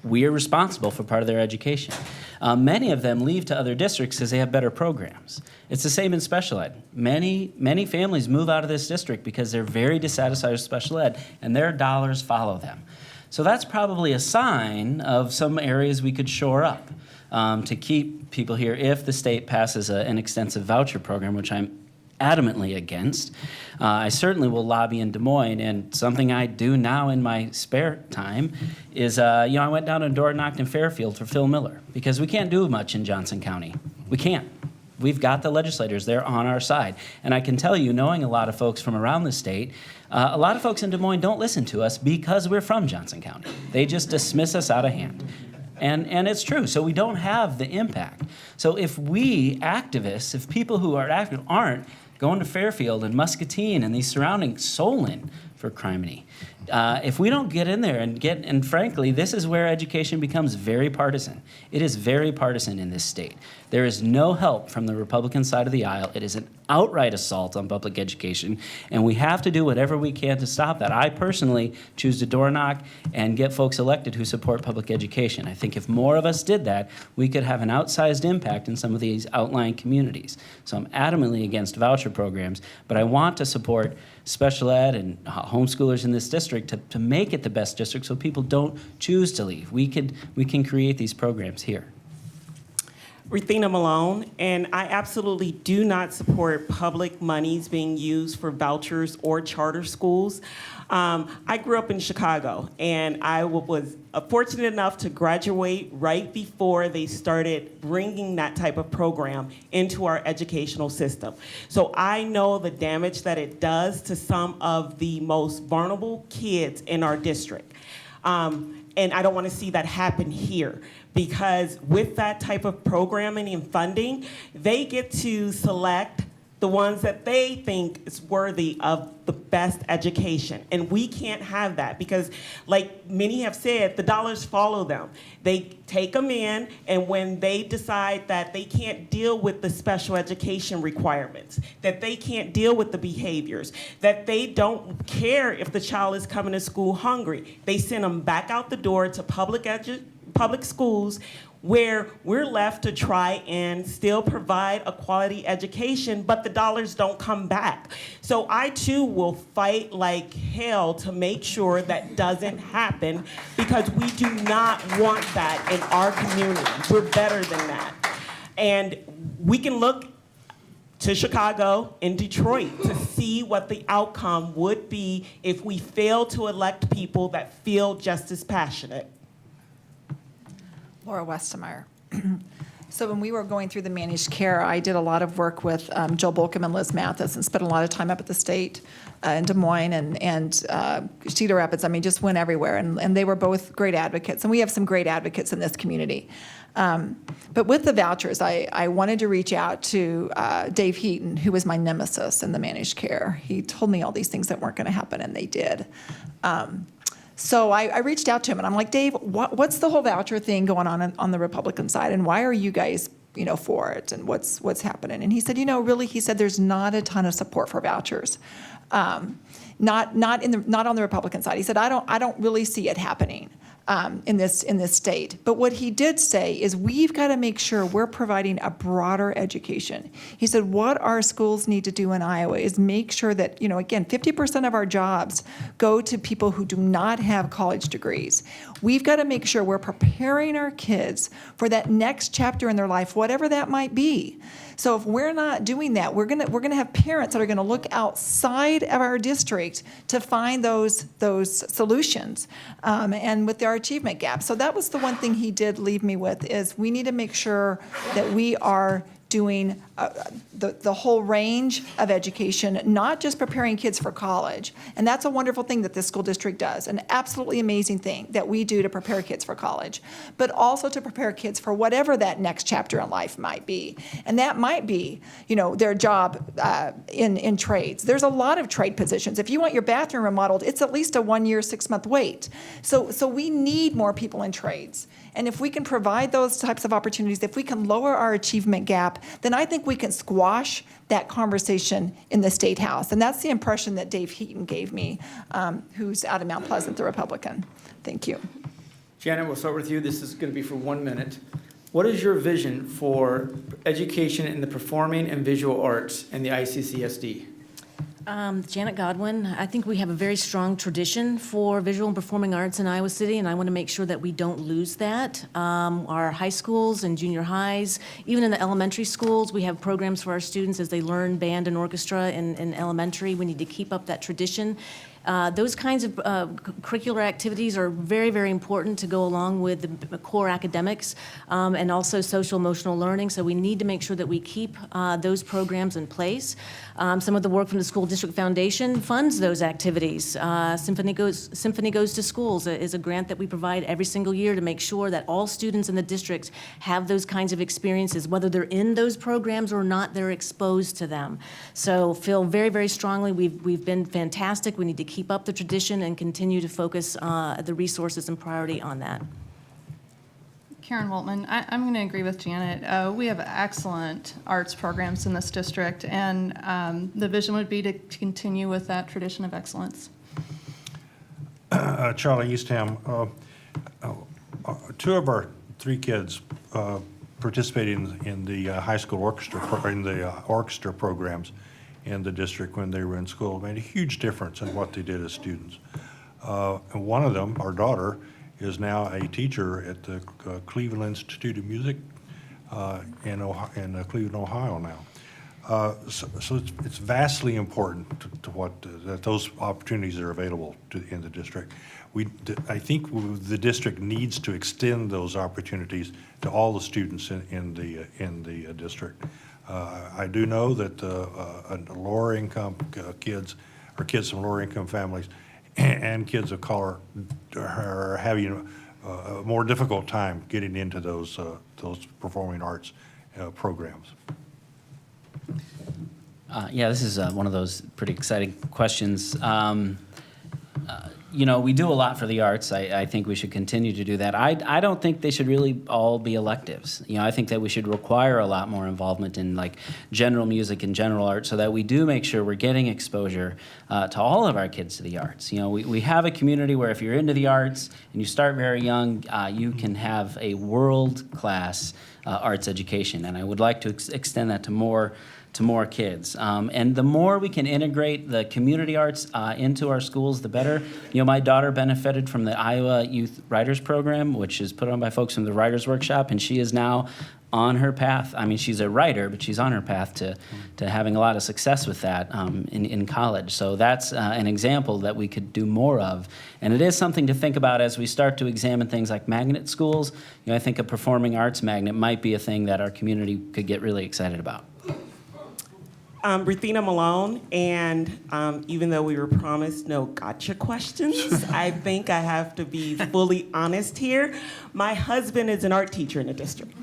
We are responsible for part of their education. Many of them leave to other districts because they have better programs. It's the same in special ed. Many families move out of this district because they're very dissatisfied with special ed, and their dollars follow them. So that's probably a sign of some areas we could shore up to keep people here if the state passes an extensive voucher program, which I'm adamantly against. I certainly will lobby in Des Moines, and something I do now in my spare time is, I went down and door knocked in Fairfield for Phil Miller, because we can't do much in Johnson County. We can't. We've got the legislators. They're on our side. And I can tell you, knowing a lot of folks from around the state, a lot of folks in Des Moines don't listen to us because we're from Johnson County. They just dismiss us out of hand. And it's true. So we don't have the impact. So if we activists, if people who are active aren't going to Fairfield and Muscatine and these surrounding Solon, for criminy. If we don't get in there and frankly, this is where education becomes very partisan. It is very partisan in this state. There is no help from the Republican side of the aisle. It is an outright assault on public education, and we have to do whatever we can to stop that. I personally choose to door knock and get folks elected who support public education. I think if more of us did that, we could have an outsized impact in some of these outlying communities. So I'm adamantly against voucher programs, but I want to support special ed and homeschoolers in this district to make it the best district so people don't choose to leave. We can create these programs here. Ruthina Malone, and I absolutely do not support public monies being used for vouchers or charter schools. I grew up in Chicago, and I was fortunate enough to graduate right before they started bringing that type of program into our educational system. So I know the damage that it does to some of the most vulnerable kids in our district. And I don't want to see that happen here, because with that type of programming and funding, they get to select the ones that they think is worthy of the best education. And we can't have that, because like many have said, the dollars follow them. They take them in, and when they decide that they can't deal with the special education requirements, that they can't deal with the behaviors, that they don't care if the child is coming to school hungry, they send them back out the door to public schools, where we're left to try and still provide a quality education, but the dollars don't come back. So I too will fight like hell to make sure that doesn't happen, because we do not want that in our community. We're better than that. And we can look to Chicago and Detroit to see what the outcome would be if we fail to elect people that feel just as passionate. Laura Westemeyer. So when we were going through the managed care, I did a lot of work with Jill Bolcom and Liz Mathis, and spent a lot of time up at the state in Des Moines and Cedar Rapids. I mean, just went everywhere, and they were both great advocates, and we have some great advocates in this community. But with the vouchers, I wanted to reach out to Dave Heaton, who was my nemesis in the managed care. He told me all these things that weren't going to happen, and they did. So I reached out to him, and I'm like, Dave, what's the whole voucher thing going on the Republican side, and why are you guys, for it, and what's happening? And he said, really, he said, there's not a ton of support for vouchers, not on the Republican side. He said, I don't really see it happening in this state. But what he did say is we've got to make sure we're providing a broader education. He said what our schools need to do in Iowa is make sure that, again, 50% of our jobs go to people who do not have college degrees. We've got to make sure we're preparing our kids for that next chapter in their life, whatever that might be. So if we're not doing that, we're gonna have parents that are gonna look outside of our district to find those solutions, and with our achievement gap. So that was the one thing he did leave me with, is we need to make sure that we are doing the whole range of education, not just preparing kids for college. And that's a wonderful thing that this school district does, an absolutely amazing thing that we do to prepare kids for college, but also to prepare kids for whatever that next chapter in life might be. And that might be, their job in trades. There's a lot of trade positions. If you want your bathroom remodeled, it's at least a 1-year, 6-month wait. So we need more people in trades. And if we can provide those types of opportunities, if we can lower our achievement gap, then I think we can squash that conversation in the State House. And that's the impression that Dave Heaton gave me, who's out of Mount Pleasant, the Republican. Thank you. Janet, we'll start with you. This is going to be for 1 minute. What is your vision for education in the performing and visual arts in the ICCSD? Janet Godwin, I think we have a very strong tradition for visual and performing arts in Iowa City, and I want to make sure that we don't lose that. Our high schools and junior highs, even in the elementary schools, we have programs for our students as they learn band and orchestra in elementary. We need to keep up that tradition. Those kinds of curricular activities are very, very important to go along with the core academics and also social emotional learning. So we need to make sure that we keep those programs in place. Some of the work from the School District Foundation funds those activities. Symphony Goes to Schools is a grant that we provide every single year to make sure that all students in the district have those kinds of experiences, whether they're in those programs or not, they're exposed to them. So feel very, very strongly we've been fantastic. We need to keep up the tradition and continue to focus the resources and priority on that. Karen Woltman, I'm going to agree with Janet. We have excellent arts programs in this district, and the vision would be to continue with that tradition of excellence. Charlie Eastham, two of our three kids participated in the high school orchestra, orchestra programs in the district when they were in school. It made a huge difference in what they did as students. And one of them, our daughter, is now a teacher at the Cleveland Institute of Music in Cleveland, Ohio now. So it's vastly important to what that those opportunities are available in the district. I think the district needs to extend those opportunities to all the students in the district. I do know that lower income kids or kids from lower income families and kids of color are having a more difficult time getting into those performing arts programs. Yeah, this is one of those pretty exciting questions. You know, we do a lot for the arts. I think we should continue to do that. I don't think they should really all be electives. You know, I think that we should require a lot more involvement in like general music and general art so that we do make sure we're getting exposure to all of our kids to the arts. You know, we have a community where if you're into the arts and you start very young, you can have a world-class arts education. And I would like to extend that to more kids. And the more we can integrate the community arts into our schools, the better. You know, my daughter benefited from the Iowa Youth Writers Program, which is put on by folks from the Writers Workshop, and she is now on her path. I mean, she's a writer, but she's on her path to having a lot of success with that in college. So that's an example that we could do more of. And it is something to think about as we start to examine things like magnet schools. You know, I think a performing arts magnet might be a thing that our community could get really excited about. Ruthina Malone, and even though we were promised no gotcha questions, I think I have to be fully honest here. My husband is an art teacher in the district.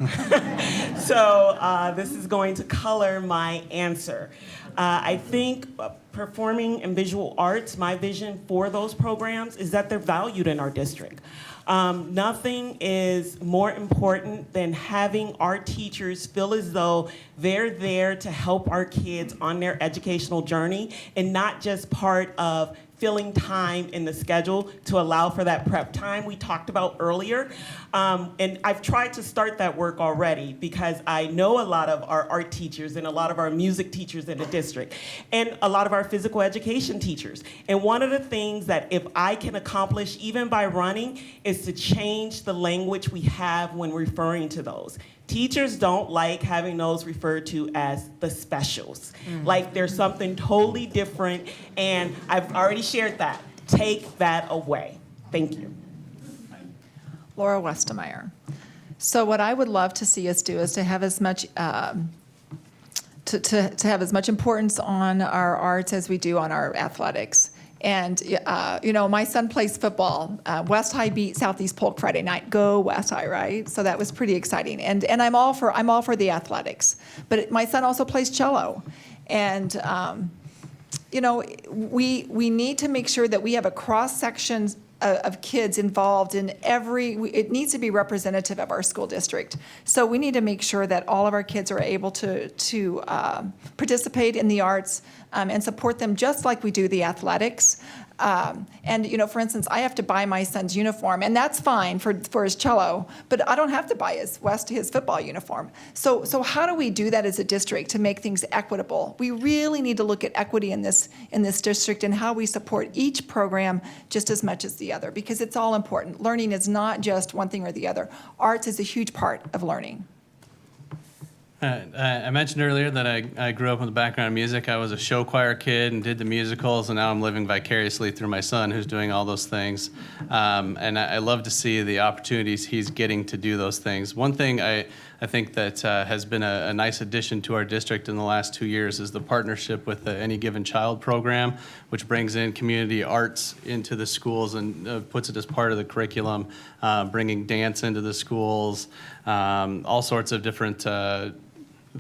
So this is going to color my answer. I think performing and visual arts, my vision for those programs is that they're valued in our district. Nothing is more important than having our teachers feel as though they're there to help our kids on their educational journey and not just part of filling time in the schedule to allow for that prep time we talked about earlier. And I've tried to start that work already because I know a lot of our art teachers and a lot of our music teachers in the district and a lot of our physical education teachers. And one of the things that if I can accomplish even by running is to change the language we have when referring to those. Teachers don't like having those referred to as the specials. Like there's something totally different, and I've already shared that. Take that away. Thank you. Laura Westemeyer. So what I would love to see us do is to have as much to have as much importance on our arts as we do on our athletics. And you know, my son plays football. West High beat Southeast Polk Friday night. Go West High, right? So that was pretty exciting. And I'm all for the athletics. But my son also plays cello, and you know, we need to make sure that we have a cross section of kids involved in it needs to be representative of our school district. So we need to make sure that all of our kids are able to participate in the arts and support them just like we do the athletics. And, you know, for instance, I have to buy my son's uniform, and that's fine for his cello, but I don't have to buy his football uniform. So how do we do that as a district to make things equitable? We really need to look at equity in this district and how we support each program just as much as the other, because it's all important. Learning is not just one thing or the other. Arts is a huge part of learning. I mentioned earlier that I grew up with a background in music. I was a show choir kid and did the musicals, and now I'm living vicariously through my son who's doing all those things. And I love to see the opportunities he's getting to do those things. One thing I think that has been a nice addition to our district in the last 2 years is the partnership with the Any Given Child program, which brings in community arts into the schools and puts it as part of the curriculum, bringing dance into the schools, all sorts of different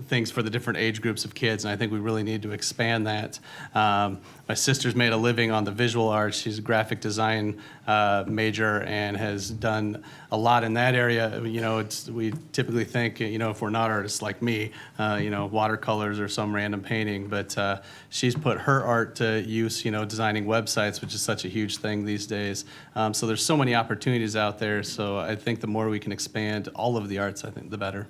things for the different age groups of kids, and I think we really need to expand that. My sister's made a living on the visual arts. She's a graphic design major and has done a lot in that area. You know, we typically think, you know, if we're not artists like me, you know, watercolors or some random painting, but she's put her art to use, you know, designing websites, which is such a huge thing these days. So there's so many opportunities out there, so I think the more we can expand all of the arts, I think the better.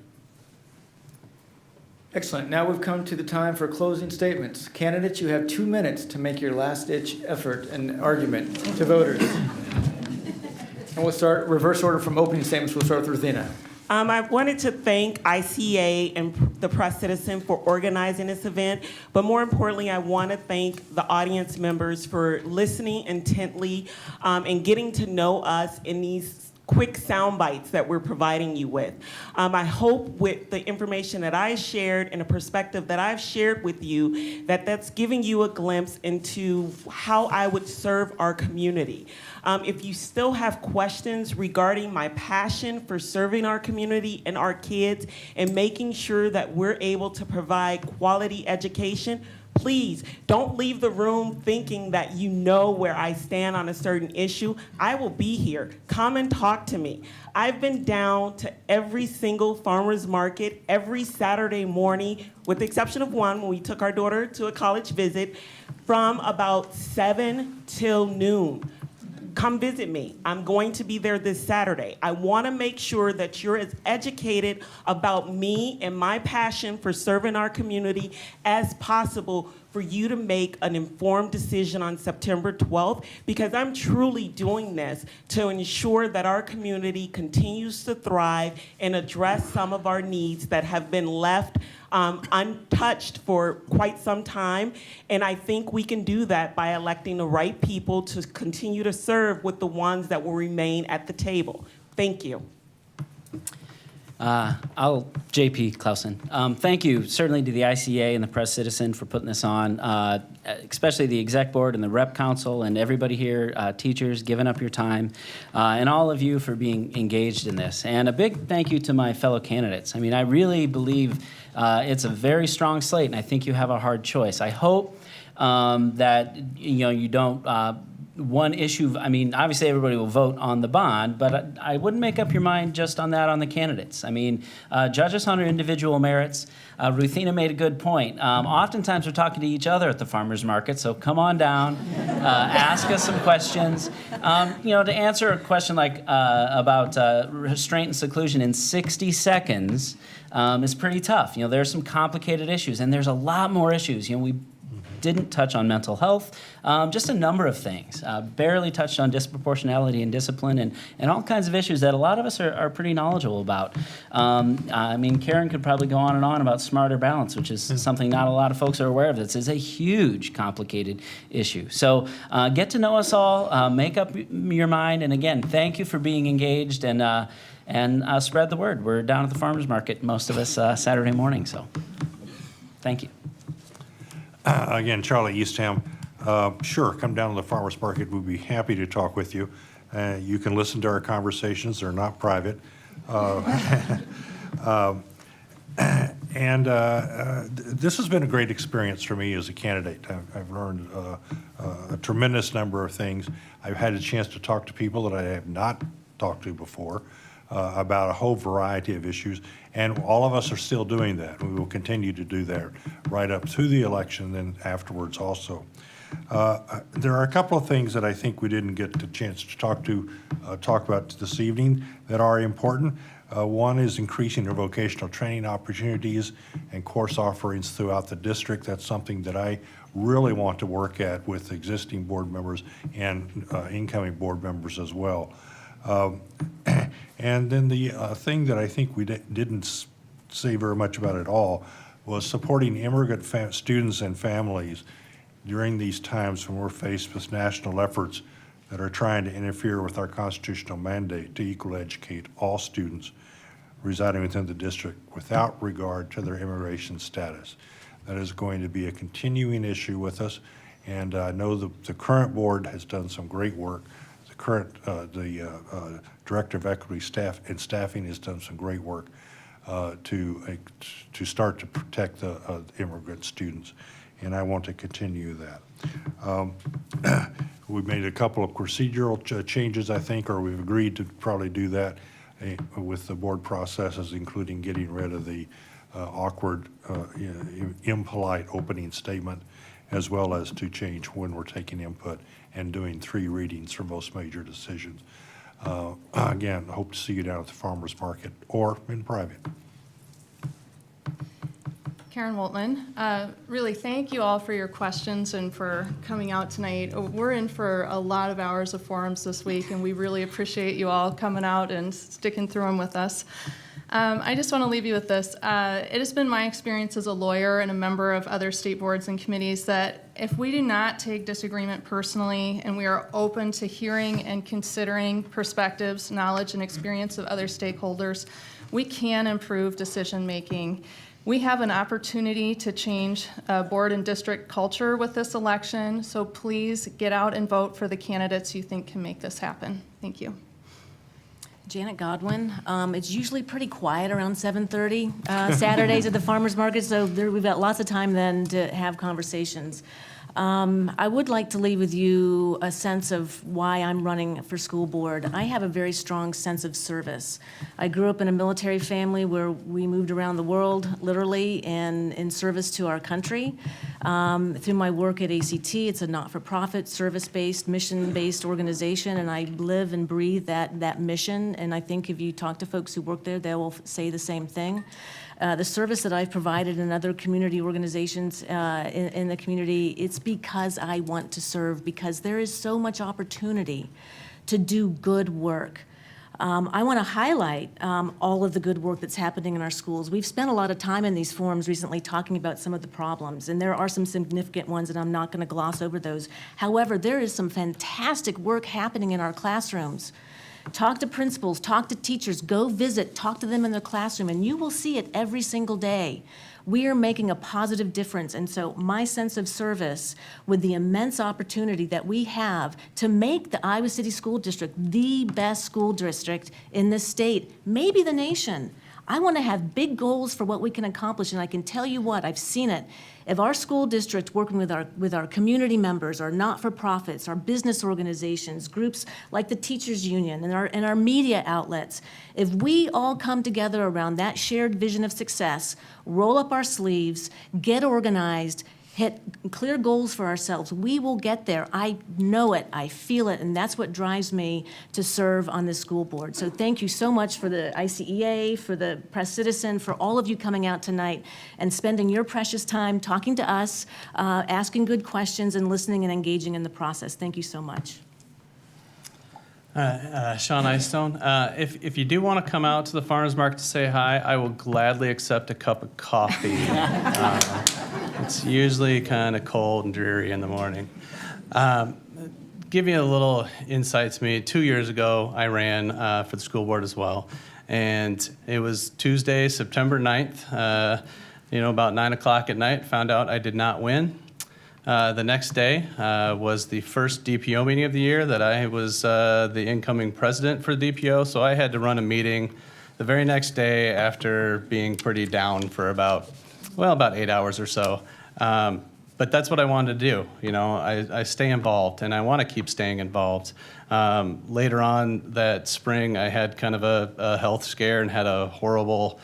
Excellent. Now we've come to the time for closing statements. Candidates, you have 2 minutes to make your last-ditch effort and argument to voters. And we'll start reverse order from opening statements. We'll start with Ruthina. I wanted to thank ICEA and the Press Citizen for organizing this event, but more importantly, I want to thank the audience members for listening intently and getting to know us in these quick sound bites that we're providing you with. I hope with the information that I shared and the perspective that I've shared with you, that's giving you a glimpse into how I would serve our community. If you still have questions regarding my passion for serving our community and our kids and making sure that we're able to provide quality education, please don't leave the room thinking that you know where I stand on a certain issue. I will be here. Come and talk to me. I've been down to every single farmer's market every Saturday morning, with the exception of one when we took our daughter to a college visit, from about 7 till noon. Come visit me. I'm going to be there this Saturday. I want to make sure that you're as educated about me and my passion for serving our community as possible for you to make an informed decision on September 12th, because I'm truly doing this to ensure that our community continues to thrive and address some of our needs that have been left untouched for quite some time. And I think we can do that by electing the right people to continue to serve with the ones that will remain at the table. Thank you. JP Clausen. Thank you certainly to the ICA and the Press Citizen for putting this on, especially the exec board and the rep council and everybody here, teachers, giving up your time, and all of you for being engaged in this. And a big thank you to my fellow candidates. I mean, I really believe it's a very strong slate, and I think you have a hard choice. I hope that you don't. One issue, I mean, obviously everybody will vote on the bond, but I wouldn't make up your mind just on that on the candidates. I mean, judge us on our individual merits. Ruthina made a good point. Oftentimes we're talking to each other at the farmers market, so come on down, ask us some questions. To answer a question like about restraint and seclusion in 60 seconds is pretty tough. There's some complicated issues, and there's a lot more issues. We didn't touch on mental health, just a number of things. Barely touched on disproportionality and discipline and all kinds of issues that a lot of us are pretty knowledgeable about. I mean, Karen could probably go on and on about smarter balance, which is something not a lot of folks are aware of. This is a huge, complicated issue. So get to know us all, make up your mind, and again, thank you for being engaged and spread the word. We're down at the farmers market, most of us Saturday morning, so thank you. Again, Charlie Eastham. Sure, come down to the farmers market. We'd be happy to talk with you. You can listen to our conversations. They're not private. This has been a great experience for me as a candidate. I've learned a tremendous number of things. I've had a chance to talk to people that I have not talked to before about a whole variety of issues, and all of us are still doing that. We will continue to do that right up to the election and afterwards also. There are a couple of things that I think we didn't get the chance to talk about this evening that are important. One is increasing our vocational training opportunities and course offerings throughout the district. That's something that I really want to work at with existing board members and incoming board members as well. And then the thing that I think we didn't say very much about at all was supporting immigrant students and families during these times when we're faced with national efforts that are trying to interfere with our constitutional mandate to equally educate all students residing within the district without regard to their immigration status. That is going to be a continuing issue with us, and I know the current board has done some great work. The Director of Equity Staff and Staffing has done some great work. to start to protect the immigrant students, and I want to continue that. We've made a couple of procedural changes, I think, or we've agreed to probably do that with the board processes, including getting rid of the awkward, impolite opening statement, as well as to change when we're taking input and doing 3 readings for most major decisions. Again, I hope to see you down at the farmer's market or in private. Karen Woltman, really thank you all for your questions and for coming out tonight. We're in for a lot of hours of forums this week, and we really appreciate you all coming out and sticking through them with us. I just want to leave you with this. It has been my experience as a lawyer and a member of other state boards and committees that if we do not take disagreement personally and we are open to hearing and considering perspectives, knowledge, and experience of other stakeholders, we can improve decision-making. We have an opportunity to change board and district culture with this election, so please get out and vote for the candidates you think can make this happen. Thank you. Janet Godwin. It's usually pretty quiet around 7:30 Saturdays at the farmers market, so we've got lots of time then to have conversations. I would like to leave with you a sense of why I'm running for school board. I have a very strong sense of service. I grew up in a military family where we moved around the world, literally, and in service to our country. Through my work at ACT, it's a not-for-profit, service-based, mission-based organization, and I live and breathe that mission, and I think if you talk to folks who work there, they will say the same thing. The service that I've provided in other community organizations in the community, it's because I want to serve, because there is so much opportunity to do good work. I want to highlight all of the good work that's happening in our schools. We've spent a lot of time in these forums recently talking about some of the problems, and there are some significant ones, and I'm not going to gloss over those. However, there is some fantastic work happening in our classrooms. Talk to principals, talk to teachers, go visit, talk to them in their classroom, and you will see it every single day. We are making a positive difference, and so my sense of service with the immense opportunity that we have to make the Iowa City School District the best school district in this state, maybe the nation. I want to have big goals for what we can accomplish, and I can tell you what, I've seen it. If our school district, working with our community members, our not-for-profits, our business organizations, groups like the Teachers Union and our media outlets, if we all come together around that shared vision of success, roll up our sleeves, get organized, hit clear goals for ourselves, we will get there. I know it, I feel it, and that's what drives me to serve on the school board. So thank you so much for the ICEA, for the Press Citizen, for all of you coming out tonight and spending your precious time talking to us, asking good questions, and listening and engaging in the process. Thank you so much. Sean Icestone. If you do want to come out to the farmers market to say hi, I will gladly accept a cup of coffee. It's usually kind of cold and dreary in the morning. Give you a little insight to me. 2 years ago, I ran for the school board as well. And it was Tuesday, September 9th, about 9 o'clock at night, found out I did not win. The next day was the first DPO meeting of the year that I was the incoming president for the DPO, so I had to run a meeting the very next day after being pretty down for about 8 hours or so. But that's what I wanted to do. I stay involved, and I want to keep staying involved. Later on that spring, I had kind of a health scare and had a horrible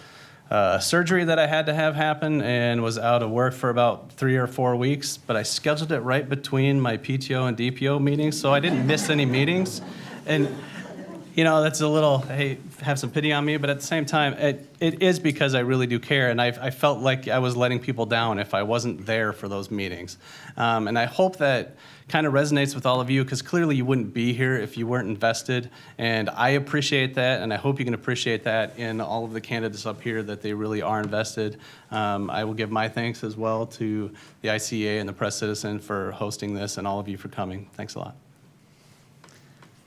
surgery that I had to have happen and was out of work for about 3 or 4 weeks, but I scheduled it right between my PTO and DPO meetings, so I didn't miss any meetings. And, that's a little, hey, have some pity on me, but at the same time, it is because I really do care, and I felt like I was letting people down if I wasn't there for those meetings. And I hope that kind of resonates with all of you, because clearly you wouldn't be here if you weren't invested, and I appreciate that, and I hope you can appreciate that in all of the candidates up here, that they really are invested. I will give my thanks as well to the ICEA and the Press Citizen for hosting this, and all of you for coming. Thanks a lot.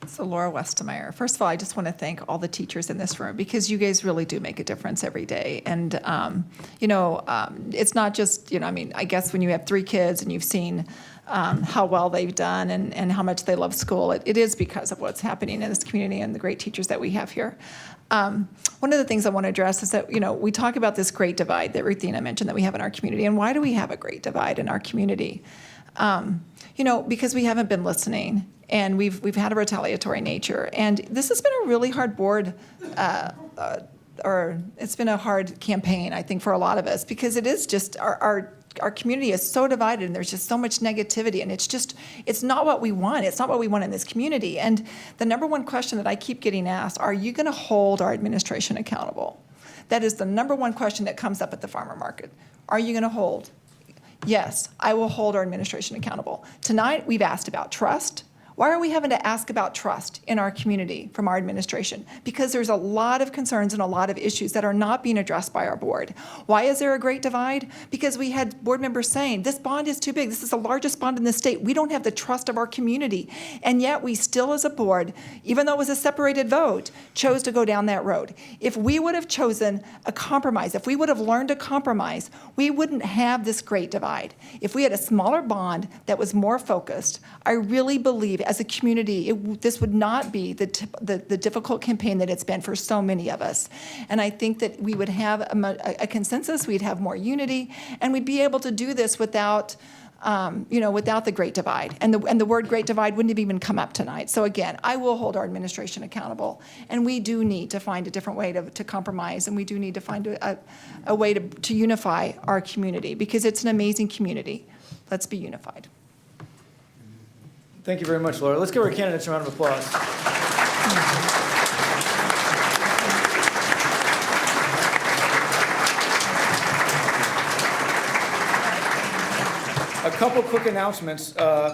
So Laura Westemeyer, first of all, I just want to thank all the teachers in this room, because you guys really do make a difference every day. And, it's not just, I guess when you have 3 kids and you've seen how well they've done and how much they love school, it is because of what's happening in this community and the great teachers that we have here. one of the things I want to address is that, we talk about this great divide that Ruthina mentioned that we have in our community. And why do we have a great divide in our community? Because we haven't been listening, and we've had a retaliatory nature. And this has been a really hard board, or it's been a hard campaign, I think, for a lot of us, because it is just our community is so divided, and there's just so much negativity, and it's not what we want. It's not what we want in this community. And the number one question that I keep getting asked, are you going to hold our administration accountable? That is the number one question that comes up at the farmer market. Are you going to hold? Yes, I will hold our administration accountable. Tonight, we've asked about trust. Why are we having to ask about trust in our community from our administration? Because there's a lot of concerns and a lot of issues that are not being addressed by our board. Why is there a great divide? Because we had board members saying, this bond is too big. This is the largest bond in the state. We don't have the trust of our community. And yet we still, as a board, even though it was a separated vote, chose to go down that road. If we would have chosen a compromise, if we would have learned to compromise, we wouldn't have this great divide. If we had a smaller bond that was more focused, I really believe as a community, this would not be the difficult campaign that it's been for so many of us. And I think that we would have a consensus, we'd have more unity, and we'd be able to do this without the great divide. And the word great divide wouldn't have even come up tonight. So again, I will hold our administration accountable. And we do need to find a different way to compromise, and we do need to find a way to unify our community, because it's an amazing community. Let's be unified. Thank you very much, Laura. Let's give our candidates a round of applause. A couple quick announcements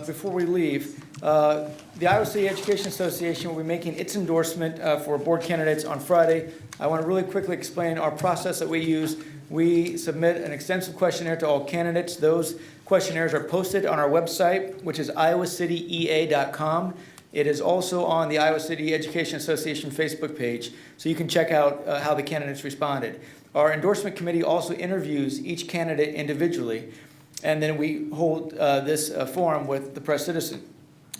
before we leave. The Iowa City Education Association will be making its endorsement for board candidates on Friday. I want to really quickly explain our process that we use. We submit an extensive questionnaire to all candidates. Those questionnaires are posted on our website, which is iowacityaa.com. It is also on the Iowa City Education Association Facebook page, so you can check out how the candidates responded. Our endorsement committee also interviews each candidate individually, and then we hold this forum with the press citizen.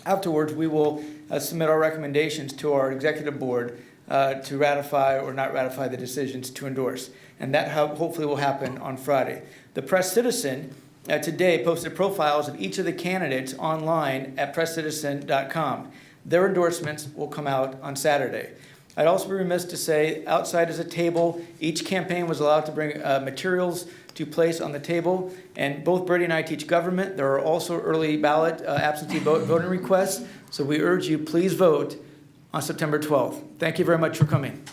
Afterwards, we will submit our recommendations to our executive board to ratify or not ratify the decisions to endorse. And that hopefully will happen on Friday. The press citizen today posted profiles of each of the candidates online at presscitizen.com. Their endorsements will come out on Saturday. I'd also be remiss to say, outside is a table. Each campaign was allowed to bring materials to place on the table. And both Brady and I teach government. There are also early ballot absentee voting requests. So we urge you, please vote on September 12th. Thank you very much for coming.